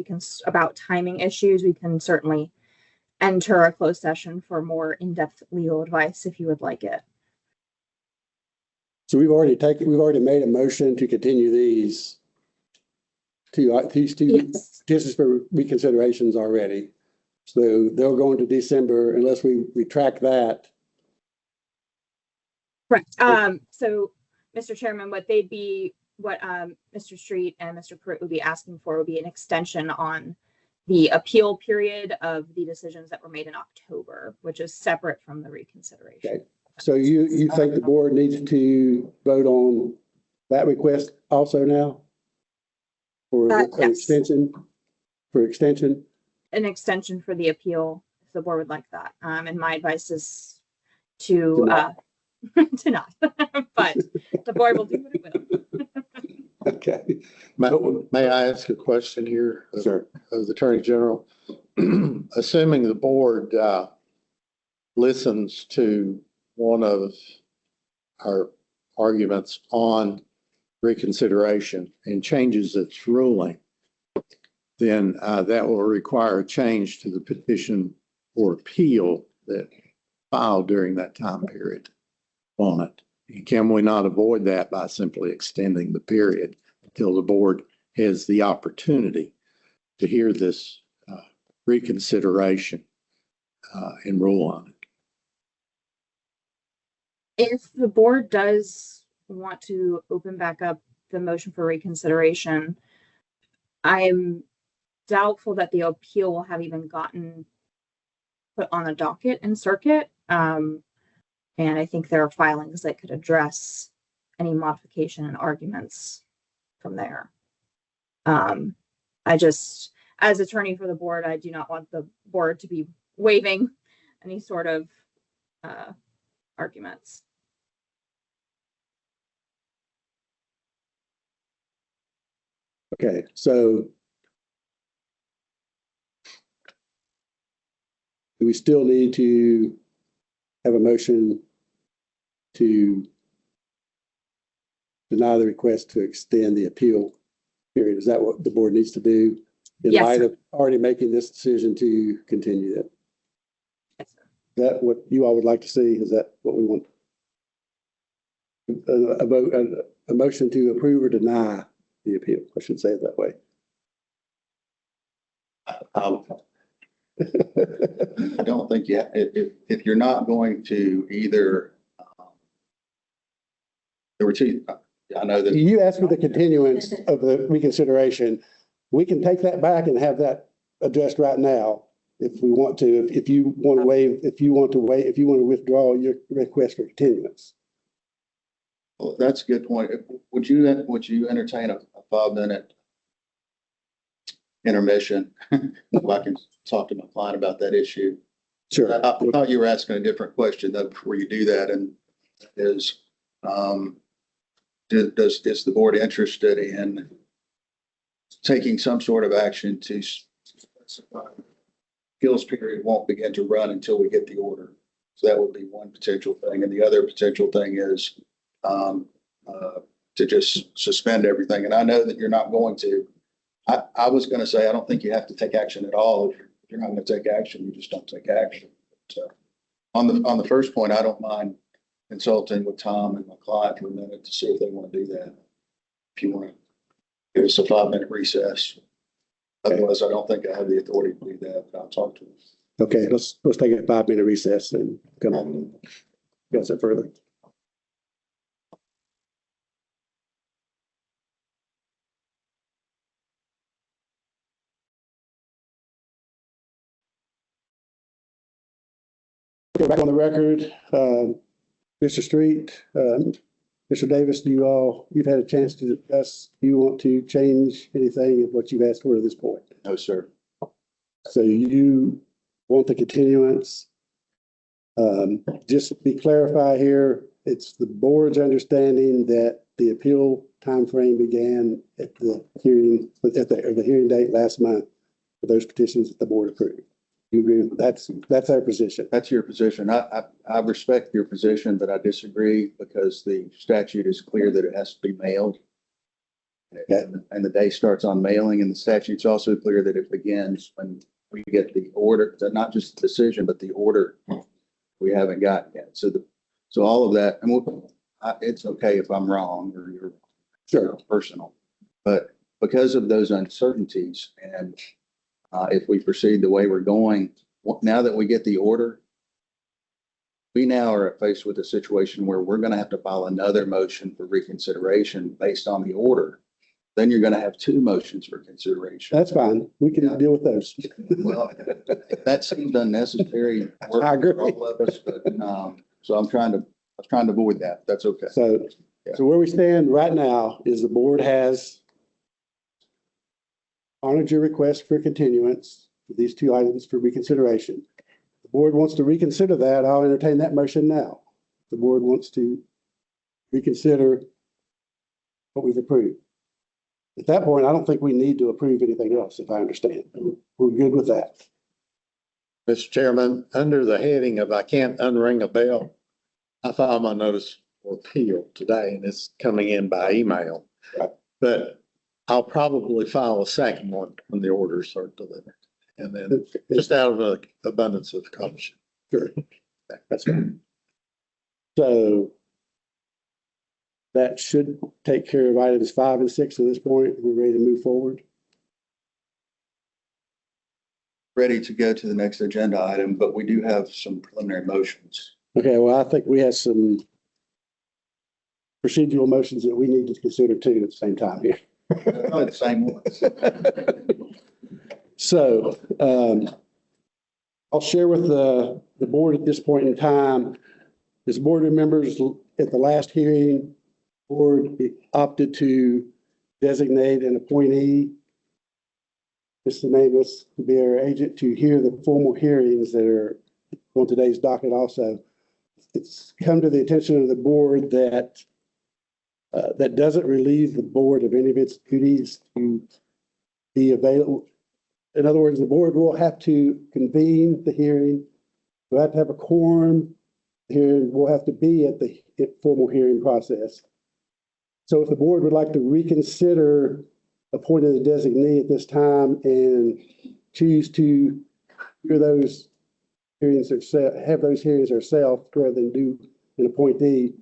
[SPEAKER 16] about timing issues, we can certainly enter a closed session for more in-depth legal advice if you would like it.
[SPEAKER 2] So we've already made a motion to continue these two petitions for reconsiderations already. So they'll go into December unless we retract that.
[SPEAKER 16] Correct. So Mr. Chairman, what Mr. Street and Mr. Pruitt would be asking for would be an extension on the appeal period of the decisions that were made in October, which is separate from the reconsideration. Okay.
[SPEAKER 2] So you think the board needs to vote on that request also now? For an
[SPEAKER 16] Yes.
[SPEAKER 2] extension?
[SPEAKER 16] An extension for the appeal, if the board would like that. And my advice is to not, but the board will do what it will.
[SPEAKER 2] Okay.
[SPEAKER 15] May I ask a question here?
[SPEAKER 2] Sure.
[SPEAKER 15] Of the Attorney General? Assuming the board listens to one of our arguments on reconsideration and changes its ruling, then that will require a change to the petition for appeal that filed during that time period on it. And can we not avoid that by simply extending the period until the board has the opportunity to hear this reconsideration and rule on it?
[SPEAKER 16] If the board does want to open back up the motion for reconsideration, I am doubtful that the appeal will have even gotten put on the docket in circuit. And I think there are filings that could address any modification and arguments from there. As attorney for the board, I do not want the board to be waiving any sort of arguments.
[SPEAKER 2] Okay, so do we still need to have a motion to deny the request to extend the appeal period? Is that what the board needs to do in
[SPEAKER 16] Yes,
[SPEAKER 2] light
[SPEAKER 16] sir.
[SPEAKER 2] of already making this decision to continue that?
[SPEAKER 16] Yes, sir.
[SPEAKER 2] Is that what you all would like to see? Is that what we want? A motion to approve or deny the appeal. I should say it that way.
[SPEAKER 17] I don't think if you're not going to either, there were two, I know that.
[SPEAKER 2] You asked for the continuance of the reconsideration. We can take that back and have that addressed right now if we want to, if you want to withdraw your request for continuance.
[SPEAKER 17] Well, that's a good point. Would you entertain a 5-minute intermission? If I can talk to my client about that issue.
[SPEAKER 2] Sure.
[SPEAKER 17] I thought you were asking a different question though before you do that, and is the board interested in taking some sort of action to specify appeals period won't begin to run until we get the order? So that would be one potential thing, and the other potential thing is to just suspend everything. And I know that you're not going to. I was going to say I don't think you have to take action at all. If you're not going to take action, you just don't take action. So on the first point, I don't mind consulting with Tom and my client for a minute to see if they want to do that. If you want to give us a 5-minute recess. Otherwise, I don't think I have the authority to do that, but I'll talk to them.
[SPEAKER 2] Okay, let's take a 5-minute recess and come on and discuss it further. Okay, back on the record, Mr. Street, Mr. Davis, you've had a chance to discuss, do you want to change anything of what you've asked for at this point?
[SPEAKER 17] No, sir.
[SPEAKER 2] So you want the continuance? Just to be clarified here, it's the board's understanding that the appeal timeframe began at the hearing, or the hearing date last month for those petitions that the board approved. You agree with, that's our position.
[SPEAKER 17] That's your position. I respect your position, but I disagree because the statute is clear that it has to be mailed. And the day starts on mailing, and the statute's also clear that it begins when we get the order, not just the decision, but the order we haven't gotten yet. So all of that, and it's okay if I'm wrong or you're
[SPEAKER 2] Sure.
[SPEAKER 17] personal, but because of those uncertainties and if we proceed the way we're going, now that we get the order, we now are faced with a situation where we're going to have to file another motion for reconsideration based on the order. Then you're going to have two motions for consideration.
[SPEAKER 2] That's fine. We can deal with those.
[SPEAKER 17] Well, that seems unnecessary.
[SPEAKER 2] I agree.
[SPEAKER 17] For all of us, but, so I was trying to avoid that. That's okay.
[SPEAKER 2] So where we stand right now is the board has honored your request for continuance for these two items for reconsideration. The board wants to reconsider that. I'll entertain that motion now. The board wants to reconsider what we've approved. At that point, I don't think we need to approve anything else, if I understand. We're good with that.
[SPEAKER 15] Mr. Chairman, under the heading of I can't unring a bell, I filed my notice of appeal today and it's coming in by email.
[SPEAKER 2] Right.
[SPEAKER 15] But I'll probably file a second one when the orders are delivered. And then just out of an abundance of caution.
[SPEAKER 2] Sure. That's fine. So that should take care of items 5 and 6 at this point. We're ready to move forward.
[SPEAKER 17] Ready to go to the next agenda item, but we do have some preliminary motions.
[SPEAKER 2] Okay, well, I think we have some procedural motions that we need to consider too at the same time here.
[SPEAKER 17] Probably the same ones.
[SPEAKER 2] So I'll share with the board at this point in time. As board members at the last hearing, board opted to designate an appointee, Mr. Namus, to be our agent to hear the formal hearings that are on today's docket also. It's come to the attention of the board that that doesn't relieve the board of any of its duties to be available. In other words, the board will have to convene the hearing. We'll have to have a quorum. The hearing will have to be at the formal hearing process. So if the board would like to reconsider appointing a designee at this time and choose to hear those hearings or have those hearings ourselves rather than do an appointee,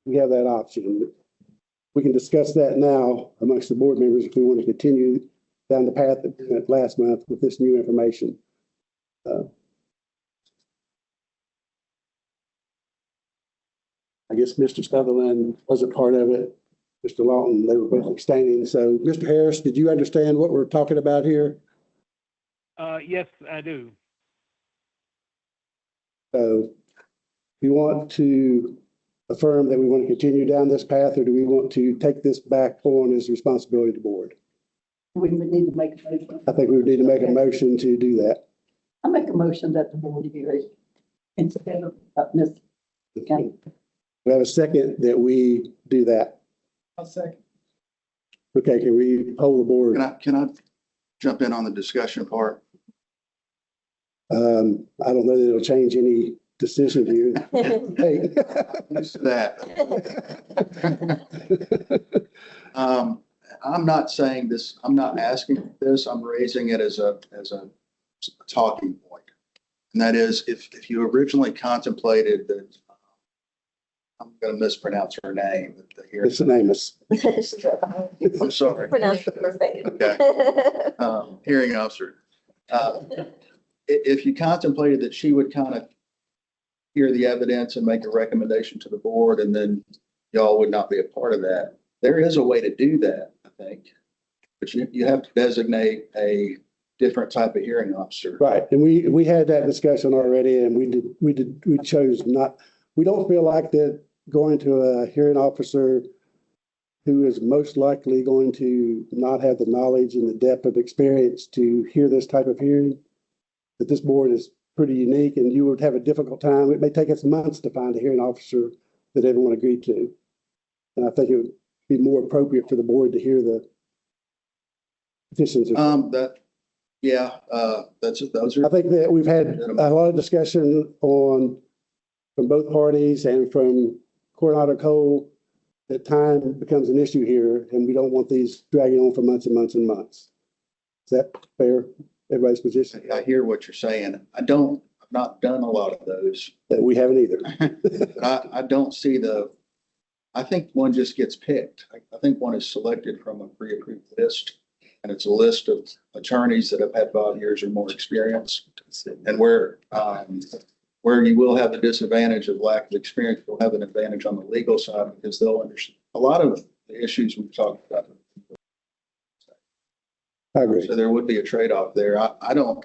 [SPEAKER 2] we have that option. We can discuss that now amongst the board members if we want to continue down the path that we went last month with this new information. I guess Mr. Sutherland wasn't part of it. Mr. Lawton, they were both abstaining. So, Mr. Harris, did you understand what we're talking about here?
[SPEAKER 7] Yes, I do.
[SPEAKER 2] So, you want to affirm that we want to continue down this path, or do we want to take this back on as responsibility of the board?
[SPEAKER 6] We would need to make a motion.
[SPEAKER 2] I think we would need to make a motion to do that.
[SPEAKER 6] I make a motion that the board hear it instead of Ms. Kane.
[SPEAKER 2] We have a second that we do that.
[SPEAKER 18] I'll second.
[SPEAKER 2] Okay, can we hold the board?
[SPEAKER 17] Can I jump in on the discussion part?
[SPEAKER 2] I don't know that it'll change any decision here. Hey.
[SPEAKER 17] Used to that. I'm not saying this, I'm not asking this, I'm raising it as a talking point. And that is, if you originally contemplated that, I'm going to mispronounce her name.
[SPEAKER 2] It's the name is.
[SPEAKER 17] I'm sorry.
[SPEAKER 10] Pronounce it perfect.
[SPEAKER 17] Okay. Hearing officer. If you contemplated that she would kind of hear the evidence and make a recommendation to the board, and then y'all would not be a part of that, there is a way to do that, I think. But you have to designate a different type of hearing officer.
[SPEAKER 2] Right, and we had that discussion already, and we chose not. We don't feel like that going to a hearing officer who is most likely going to not have the knowledge and the depth of experience to hear this type of hearing. That this board is pretty unique and you would have a difficult time. It may take us months to find a hearing officer that everyone agreed to. And I think it would be more appropriate for the board to hear the petitions.
[SPEAKER 17] Those are.
[SPEAKER 2] I think that we've had a lot of discussion from both parties and from Coronado Coal that time becomes an issue here and we don't want these dragging on for months and months and months. Is that fair? Everybody's position?
[SPEAKER 17] I hear what you're saying. I've not done a lot of those.
[SPEAKER 2] That we haven't either.
[SPEAKER 17] But I don't see I think one just gets picked. I think one is selected from a pre-approved list. And it's a list of attorneys that have had 5 years or more experience. And where you will have the disadvantage of lack of experience, you'll have an advantage on the legal side because they'll understand a lot of the issues we've talked about.
[SPEAKER 2] I agree.
[SPEAKER 17] So there would be a trade-off there. I don't,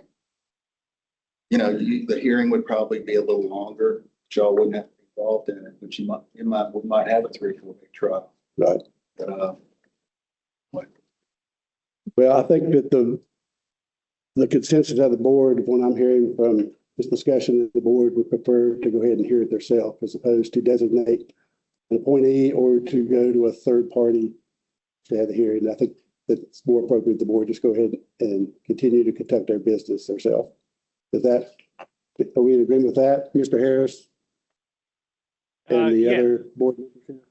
[SPEAKER 17] the hearing would probably be a little longer. Y'all wouldn't have to be involved in it, but we might have a 3-4 day trial.
[SPEAKER 2] Right.
[SPEAKER 17] But,
[SPEAKER 2] well, I think that the consensus of the board, when I'm hearing from this discussion, that the board would prefer to go ahead and hear it themselves as opposed to designate an appointee or to go to a third party to have the hearing. I think that it's more appropriate the board just go ahead and continue to conduct their business themselves. Are we in agreement with that, Mr. Harris? And the other board members?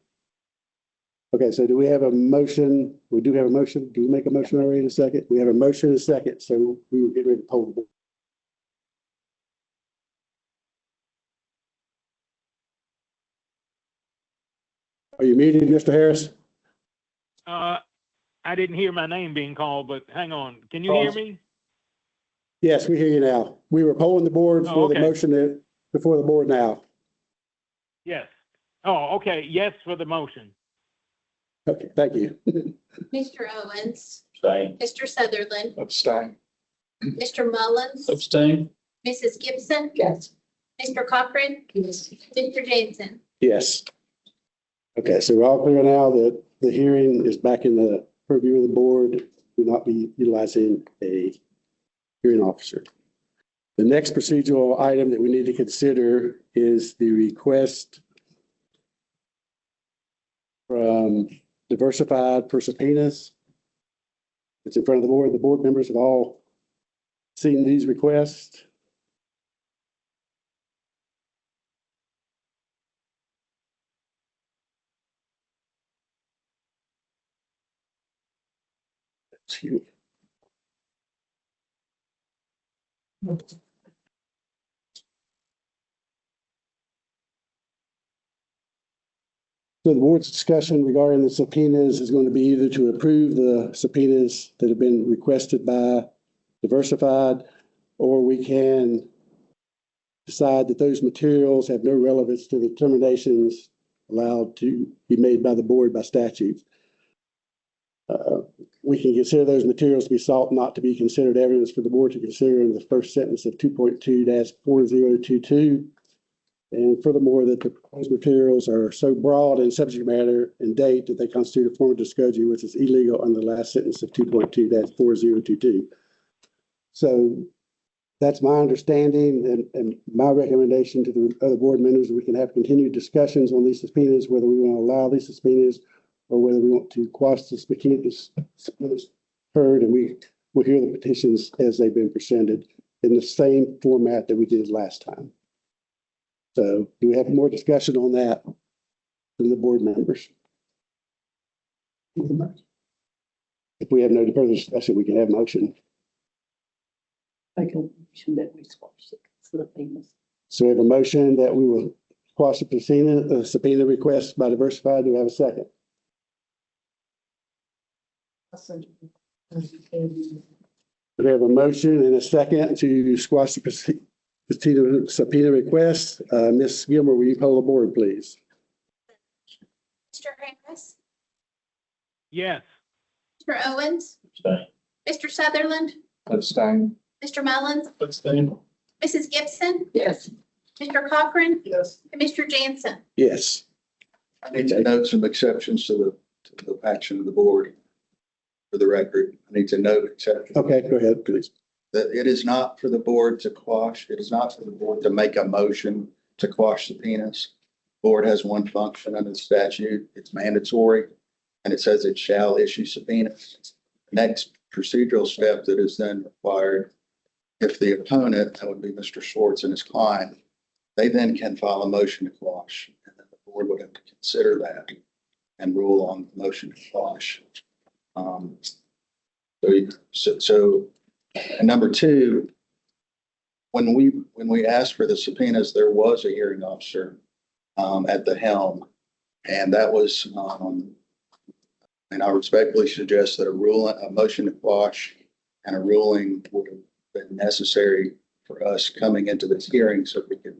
[SPEAKER 2] Okay, so do we have a motion? We do have a motion. Do we make a motion already in a second? We have a motion in a second, so we will get ready to poll the board. Are you muted, Mr. Harris?
[SPEAKER 7] I didn't hear my name being called, but hang on. Can you hear me?
[SPEAKER 2] Yes, we hear you now. We were polling the board for the
[SPEAKER 7] okay.
[SPEAKER 2] motion before the board now.
[SPEAKER 7] Yes. Oh, okay. Yes for the motion.
[SPEAKER 2] Okay, thank you.
[SPEAKER 8] Mr. Owens,
[SPEAKER 3] Abstain.
[SPEAKER 8] Mr. Sutherland,
[SPEAKER 4] Abstain.
[SPEAKER 8] Mr. Mullins,
[SPEAKER 5] Abstain.
[SPEAKER 8] Mrs. Gibson,
[SPEAKER 6] Yes.
[SPEAKER 8] Mr. Cochran, Mr. Jansen.
[SPEAKER 2] Yes. Okay, so we're all clear now that the hearing is back in the purview of the board. Will not be utilizing a hearing officer. The next procedural item that we need to consider is the request from Diversified for subpoenas. It's in front of the board. The board members have all seen these requests. Excuse me. So the board's discussion regarding the subpoenas is going to be either to approve the subpoenas that have been requested by Diversified, or we can decide that those materials have no relevance to the determinations allowed to be made by the board by statute. We can consider those materials to be sought not to be considered evidence for the board to consider in the first sentence of 2.2-4022. And furthermore, that the proposed materials are so broad in subject matter and date that they constitute a form of disclosure, which is illegal under the last sentence of 2.2-4022. So that's my understanding and my recommendation to the other board members. We can have continued discussions on these subpoenas, whether we want to allow these subpoenas or whether we want to quash the subpoenas heard, and we will hear the petitions as they've been presented in the same format that we did last time. So do we have more discussion on that from the board members? If we have no further discussion, we can have motion.
[SPEAKER 6] Make a motion that we squash the subpoenas.
[SPEAKER 2] So we have a motion that we will quash the subpoena request by Diversified. Do we have a second? We have a motion and a second to squash the subpoena request. Ms. Gilmer, will you poll the board, please?
[SPEAKER 8] Mr. Harris,
[SPEAKER 7] Yes.
[SPEAKER 8] Mr. Owens,
[SPEAKER 3] Abstain.
[SPEAKER 8] Mr. Sutherland,
[SPEAKER 4] Abstain.
[SPEAKER 8] Mr. Mullins,
[SPEAKER 5] Abstain.
[SPEAKER 8] Mrs. Gibson,
[SPEAKER 6] Yes.
[SPEAKER 8] Mr. Cochran,
[SPEAKER 18] Yes.
[SPEAKER 8] and Mr. Jansen.
[SPEAKER 2] Yes.
[SPEAKER 17] I need to note some exceptions to the action of the board. For the record, I need to note exceptions.
[SPEAKER 2] Okay, go ahead, please.
[SPEAKER 17] That it is not for the board to quash, it is not for the board to make a motion to quash subpoenas. Board has one function under the statute, it's mandatory, and it says it shall issue subpoenas. Next procedural step that is then required, if the opponent, that would be Mr. Schwartz and his client, they then can file a motion to quash, and then the board would have to consider that and rule on the motion to quash. So and number two, when we asked for the subpoenas, there was a hearing officer at the helm, and that was and I respectfully suggest that a motion to quash and a ruling would have been necessary for us coming into this hearing so we could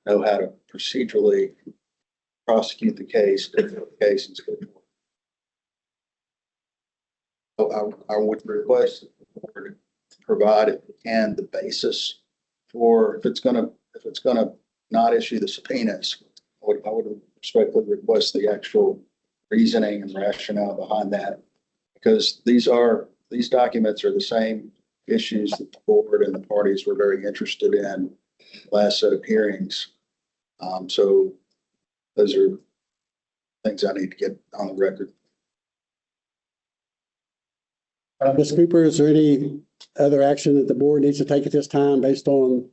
[SPEAKER 17] know how to procedurally prosecute the case, the case and so forth. So I would request the board to provide, if we can, the basis for if it's gonna not issue the subpoenas. I would respectfully request the actual reasoning and rationale behind that, because these documents are the same issues that the board and the parties were very interested in last set of hearings. So those are things I need to get on the record.
[SPEAKER 2] Ms. Cooper, is there any other action that the board needs to take at this time based on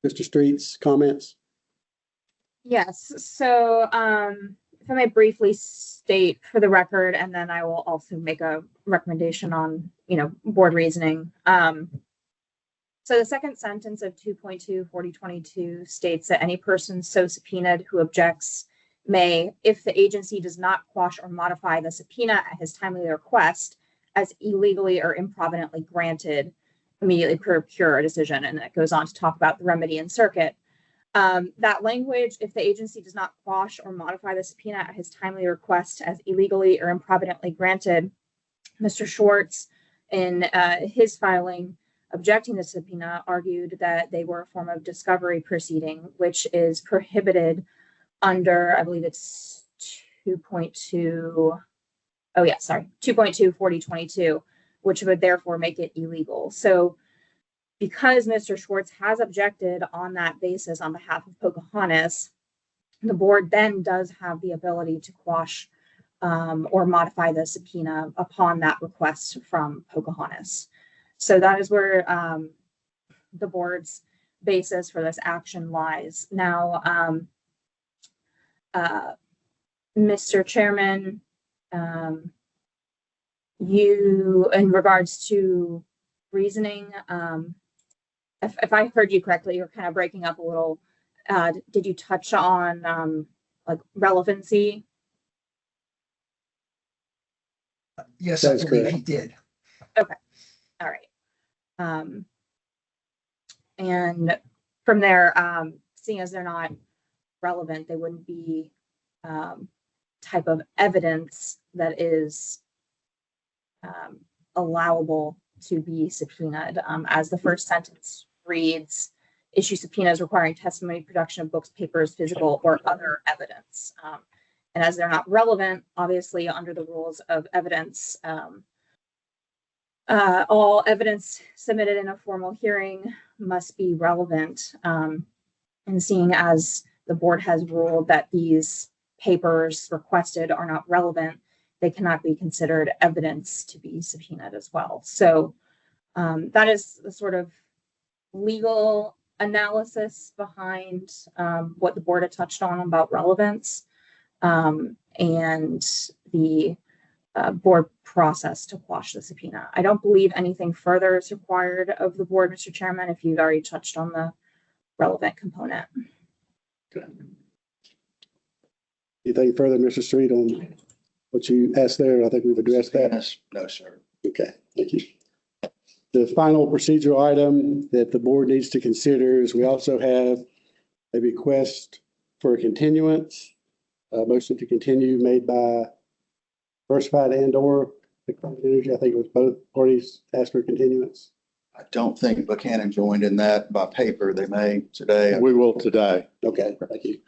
[SPEAKER 2] Mr. Street's comments?
[SPEAKER 16] Yes, so if I may briefly state for the record, and then I will also make a recommendation on, board reasoning. So the second sentence of 2.2/4022 states that any person so subpoenaed who objects may, if the agency does not quash or modify the subpoena at his timely request, as illegally or improvidently granted, immediately procure a decision. And it goes on to talk about the remedy in circuit. That language, if the agency does not quash or modify the subpoena at his timely request as illegally or improvidently granted, Mr. Schwartz, in his filing objecting to the subpoena, argued that they were a form of discovery proceeding, which is prohibited under, I believe it's 2.2/4022, which would therefore make it illegal. So because Mr. Schwartz has objected on that basis on behalf of Pocahontas, the board then does have the ability to quash or modify the subpoena upon that request from Pocahontas. So that is where the board's basis for this action lies. Now, Mr. Chairman, you, in regards to reasoning, if I heard you correctly, you're kind of breaking up a little. Did you touch on like relevancy?
[SPEAKER 11] Yes, I believe he did.
[SPEAKER 16] Okay, all right. And from there, seeing as they're not relevant, they wouldn't be type of evidence that is allowable to be subpoenaed. As the first sentence reads, issue subpoenas requiring testimony, production of books, papers, physical, or other evidence. And as they're not relevant, obviously under the rules of evidence, all evidence submitted in a formal hearing must be relevant. And seeing as the board has ruled that these papers requested are not relevant, they cannot be considered evidence to be subpoenaed as well. So that is the sort of legal analysis behind what the board had touched on about relevance and the board process to quash the subpoena. I don't believe anything further is required of the board, Mr. Chairman, if you've already touched on the relevant component.
[SPEAKER 2] Anything further, Mr. Street, on what you asked there? I think we've addressed that.
[SPEAKER 17] No, sir.
[SPEAKER 2] Okay, thank you. The final procedural item that the board needs to consider is we also have a request for a continuance, a motion to continue made by Diversified and/or Department of Energy. I think it was both parties asked for continuance.
[SPEAKER 17] I don't think Buchanan joined in that by paper. They may today.
[SPEAKER 15] We will today.
[SPEAKER 2] Okay, thank you.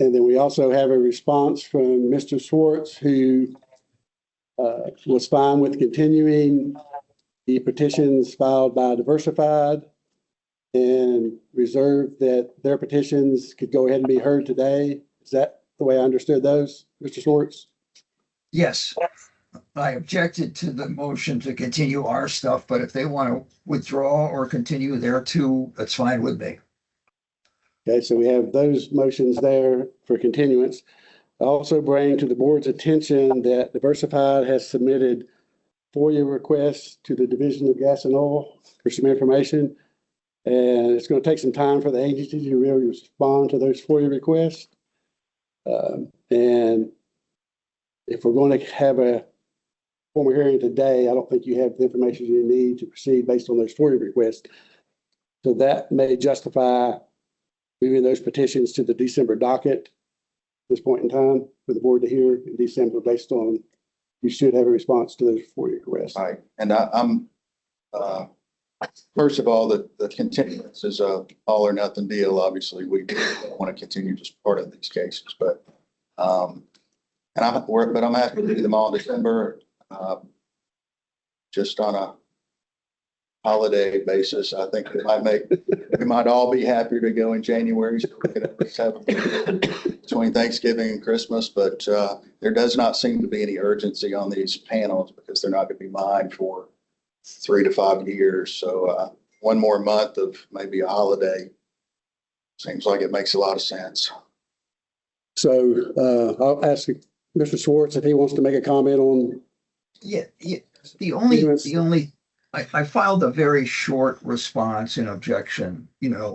[SPEAKER 2] And then we also have a response from Mr. Schwartz, who was fine with continuing the petitions filed by Diversified and reserved that their petitions could go ahead and be heard today. Is that the way I understood those, Mr. Schwartz?
[SPEAKER 11] Yes. I objected to the motion to continue our stuff, but if they want to withdraw or continue there too, that's fine with me.
[SPEAKER 2] Okay, so we have those motions there for continuance. I also bring to the board's attention that Diversified has submitted FOIA requests to the Division of Gas and Oil for some information. And it's going to take some time for the agency to really respond to those FOIA requests. And if we're going to have a formal hearing today, I don't think you have the information you need to proceed based on those FOIA requests. So that may justify moving those petitions to the December docket at this point in time for the board to hear in December based on you should have a response to those FOIA requests.
[SPEAKER 17] Right, and I'm, first of all, the continuance is a all or nothing deal. Obviously, we want to continue just part of these cases, but, I'm happy to do them all in December, just on a holiday basis. I think we might all be happier to go in January, so we can have between Thanksgiving and Christmas, but there does not seem to be any urgency on these panels because they're not going to be mine for 3 to 5 years. So one more month of maybe a holiday seems like it makes a lot of sense.
[SPEAKER 2] So I'll ask Mr. Schwartz if he wants to make a comment on.
[SPEAKER 11] Yeah. The only, I filed a very short response in objection, and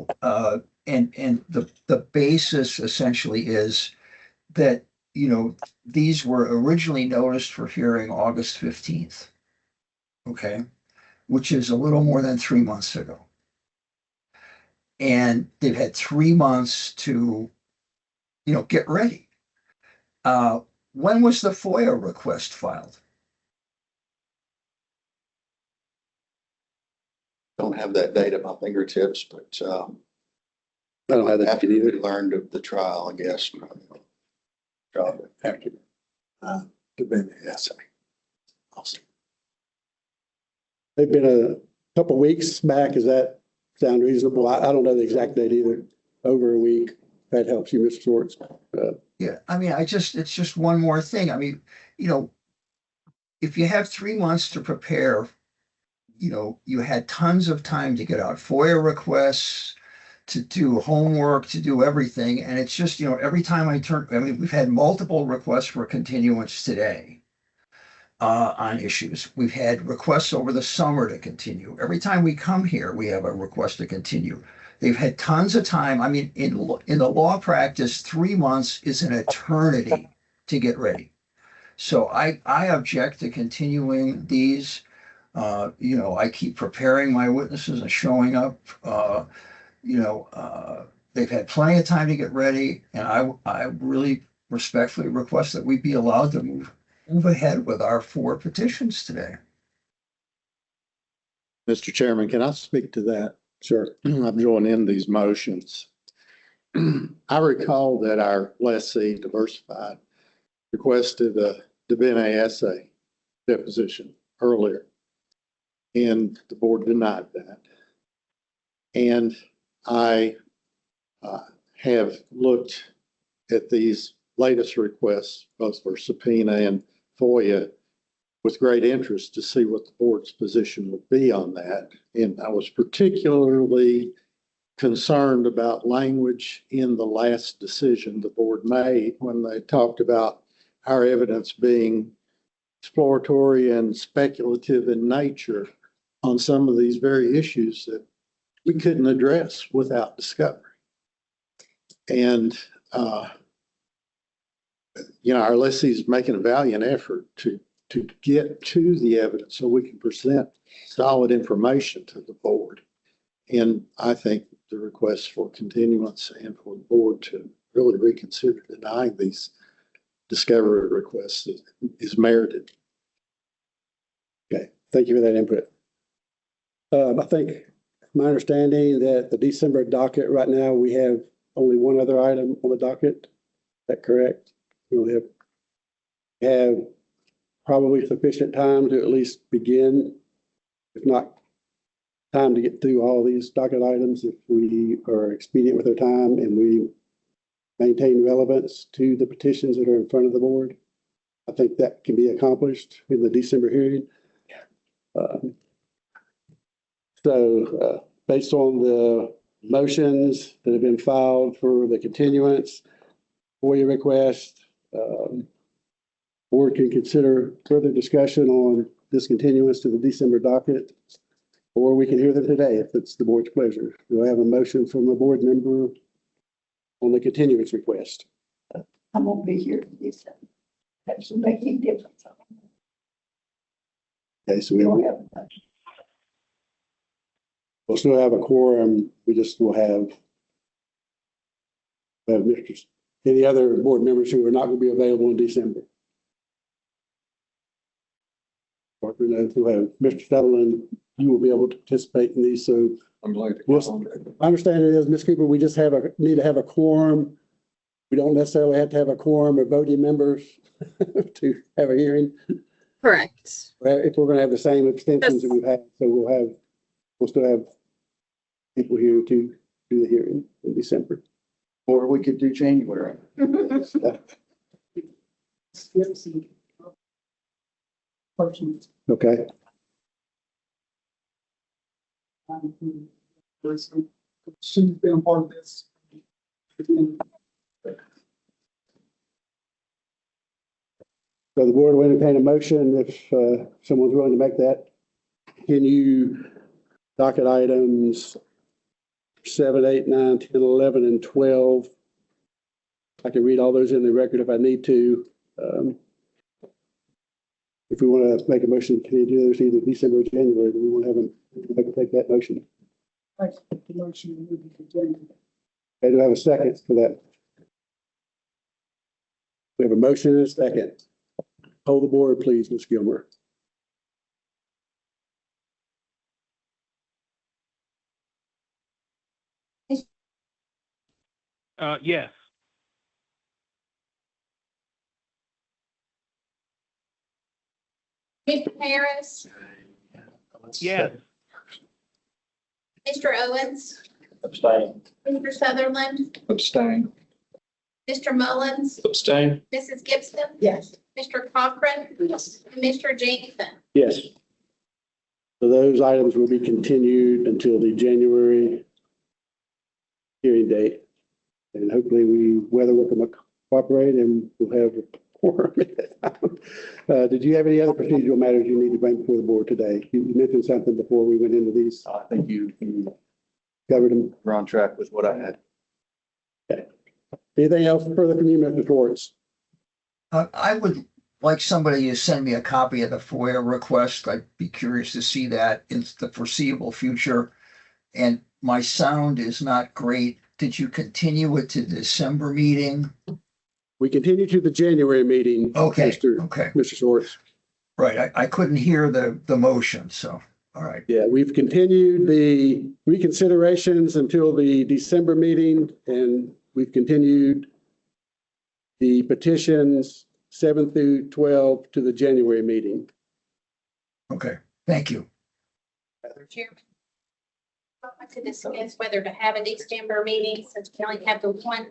[SPEAKER 11] the basis essentially is that, these were originally noticed for hearing August 15th. Okay, which is a little more than 3 months ago. And they've had 3 months to, get ready. When was the FOIA request filed?
[SPEAKER 17] Don't have that date at my fingertips, but
[SPEAKER 2] I don't have that
[SPEAKER 17] after we learned of the trial, I guess.
[SPEAKER 2] After the essay. Awesome. They've been a couple of weeks back. Does that sound reasonable? I don't know the exact date either. Over a week. That helps you, Mr. Schwartz.
[SPEAKER 11] Yeah, it's just one more thing. If you have 3 months to prepare, you had tons of time to get out FOIA requests, to do homework, to do everything. And it's just, every time we've had multiple requests for continuance today on issues. We've had requests over the summer to continue. Every time we come here, we have a request to continue. They've had tons of time. In the law practice, 3 months is an eternity to get ready. So I object to continuing these. I keep preparing my witnesses and showing up. They've had plenty of time to get ready, and I really respectfully request that we be allowed to move ahead with our 4 petitions today.
[SPEAKER 15] Mr. Chairman, can I speak to that?
[SPEAKER 2] Sure.
[SPEAKER 15] I'm joining in these motions. I recall that our lessee, Diversified, requested a Debene essay deposition earlier, and the board denied that. And I have looked at these latest requests, both for subpoena and FOIA, with great interest to see what the board's position would be on that. And I was particularly concerned about language in the last decision the board made when they talked about our evidence being exploratory and speculative in nature on some of these very issues that we couldn't address without discovery. And, our lessee's making a valiant effort to get to the evidence so we can present solid information to the board. And I think the request for continuance and for the board to really reconsider denying these discovery requests is merited. Okay, thank you for that input. I think my understanding that the December docket right now, we have only one other item on the docket.
[SPEAKER 2] that correct? We'll have probably sufficient time to at least begin, if not time to get through all these docket items, if we are expedient with our time and we maintain relevance to the petitions that are in front of the board. I think that can be accomplished in the December hearing. Based on the motions that have been filed for the continuance, FOIA request, board can consider further discussion on this continuance to the December docket, or we can hear them today if it's the board's pleasure. Do I have a motion from a board member on the continuance request?
[SPEAKER 6] I won't be here in December. That should make any difference.
[SPEAKER 2] Okay, so we'll still have a quorum. We just will have any other board members who are not going to be available in December. Or we'll have Mr. Sutherland, you will be able to participate in these. So
[SPEAKER 4] I'm glad to
[SPEAKER 2] my
[SPEAKER 4] come on.
[SPEAKER 2] understanding is, Ms. Cooper, we just need to have a quorum. We don't necessarily have to have a quorum of voting members to have a hearing.
[SPEAKER 16] Correct.
[SPEAKER 2] If we're going to have the same extensions that we've had, so we'll still have people here to do the hearing in December.
[SPEAKER 9] Or we could do January.
[SPEAKER 2] Okay.
[SPEAKER 18] She's been a part of this.
[SPEAKER 2] So the board will entertain a motion if someone's willing to make that. Can you docket items 7, 8, 9, 10, 11, and 12? I can read all those in the record if I need to. If we want to make a motion, can you do those either December or January? Do we want to have them take that motion?
[SPEAKER 18] I think the motion will be continued.
[SPEAKER 2] Okay, do I have a second for that? We have a motion and a second. Hold the board, please, Ms. Gilmer.
[SPEAKER 7] Yes.
[SPEAKER 8] Mr. Harris,
[SPEAKER 7] Yes.
[SPEAKER 8] Mr. Owens,
[SPEAKER 3] Abstain.
[SPEAKER 8] Mr. Sutherland,
[SPEAKER 4] Abstain.
[SPEAKER 8] Mr. Mullins,
[SPEAKER 5] Abstain.
[SPEAKER 8] Mrs. Gibson,
[SPEAKER 6] Yes.
[SPEAKER 8] Mr. Cochran, and Mr. Jenkins.
[SPEAKER 2] Yes. So those items will be continued until the January hearing date. And hopefully weather will cooperate and we'll have a quorum at that time. Did you have any other procedural matters you need to bring before the board today? You mentioned something before we went into these.
[SPEAKER 17] I think you
[SPEAKER 2] Covered them.
[SPEAKER 17] were on track with what I had.
[SPEAKER 2] Okay. Anything else further from you, Mr. Schwartz?
[SPEAKER 11] I would like somebody to send me a copy of the FOIA request. I'd be curious to see that in the foreseeable future. And my sound is not great. Did you continue it to the December meeting?
[SPEAKER 2] We continue to the January meeting.
[SPEAKER 11] Okay,
[SPEAKER 2] Mr.
[SPEAKER 11] okay.
[SPEAKER 2] Mr. Schwartz.
[SPEAKER 11] Right, I couldn't hear the motion, so, all right.
[SPEAKER 2] Yeah, we've continued the reconsiderations until the December meeting, and we've continued the petitions 7 through 12 to the January meeting.
[SPEAKER 11] Okay, thank you.
[SPEAKER 8] Chairman, I'd like to discuss whether to have a December meeting since we only have the one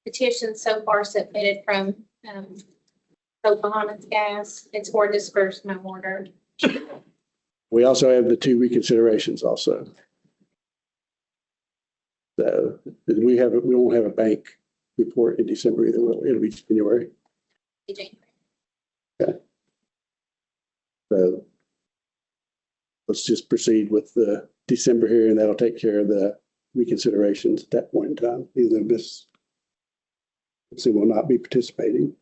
[SPEAKER 8] petition so far submitted from Pocahontas Gas. It's for disbursement order.
[SPEAKER 2] We also have the 2 reconsiderations also. So we won't have a bank report in December either. It'll be January. Okay. So let's just proceed with the December hearing. That'll take care of the reconsiderations at that point in time. Either Ms. will not be participating.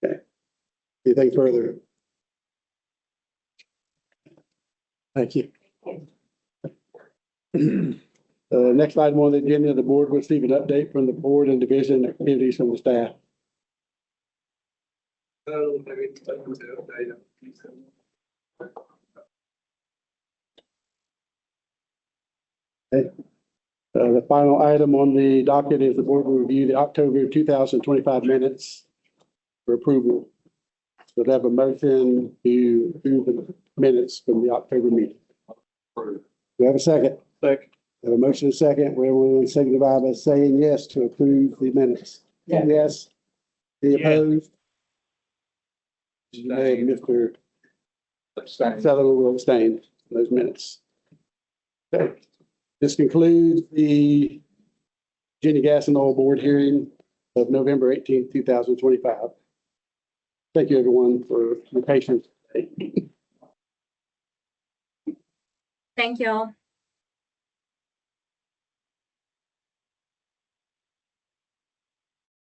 [SPEAKER 2] Okay. Anything further? Thank you. Next item on the agenda, the board will receive an update from the board and division activities from the staff. Okay. The final item on the docket is the board will review the October 2025 minutes for approval. So they have a motion to approve the minutes from the October meeting. Do we have a second?
[SPEAKER 5] Second.
[SPEAKER 2] We have a motion and a second. We will signify by saying yes to approve the minutes.
[SPEAKER 5] Yeah.
[SPEAKER 2] Yes. Any
[SPEAKER 5] Yeah.
[SPEAKER 2] opposed? Mr. Sutherland will abstain from those minutes. Okay. This concludes the Virginia Gas and Oil Board hearing of November 18th, 2025. Thank you, everyone, for your patience.
[SPEAKER 16] Thank you all.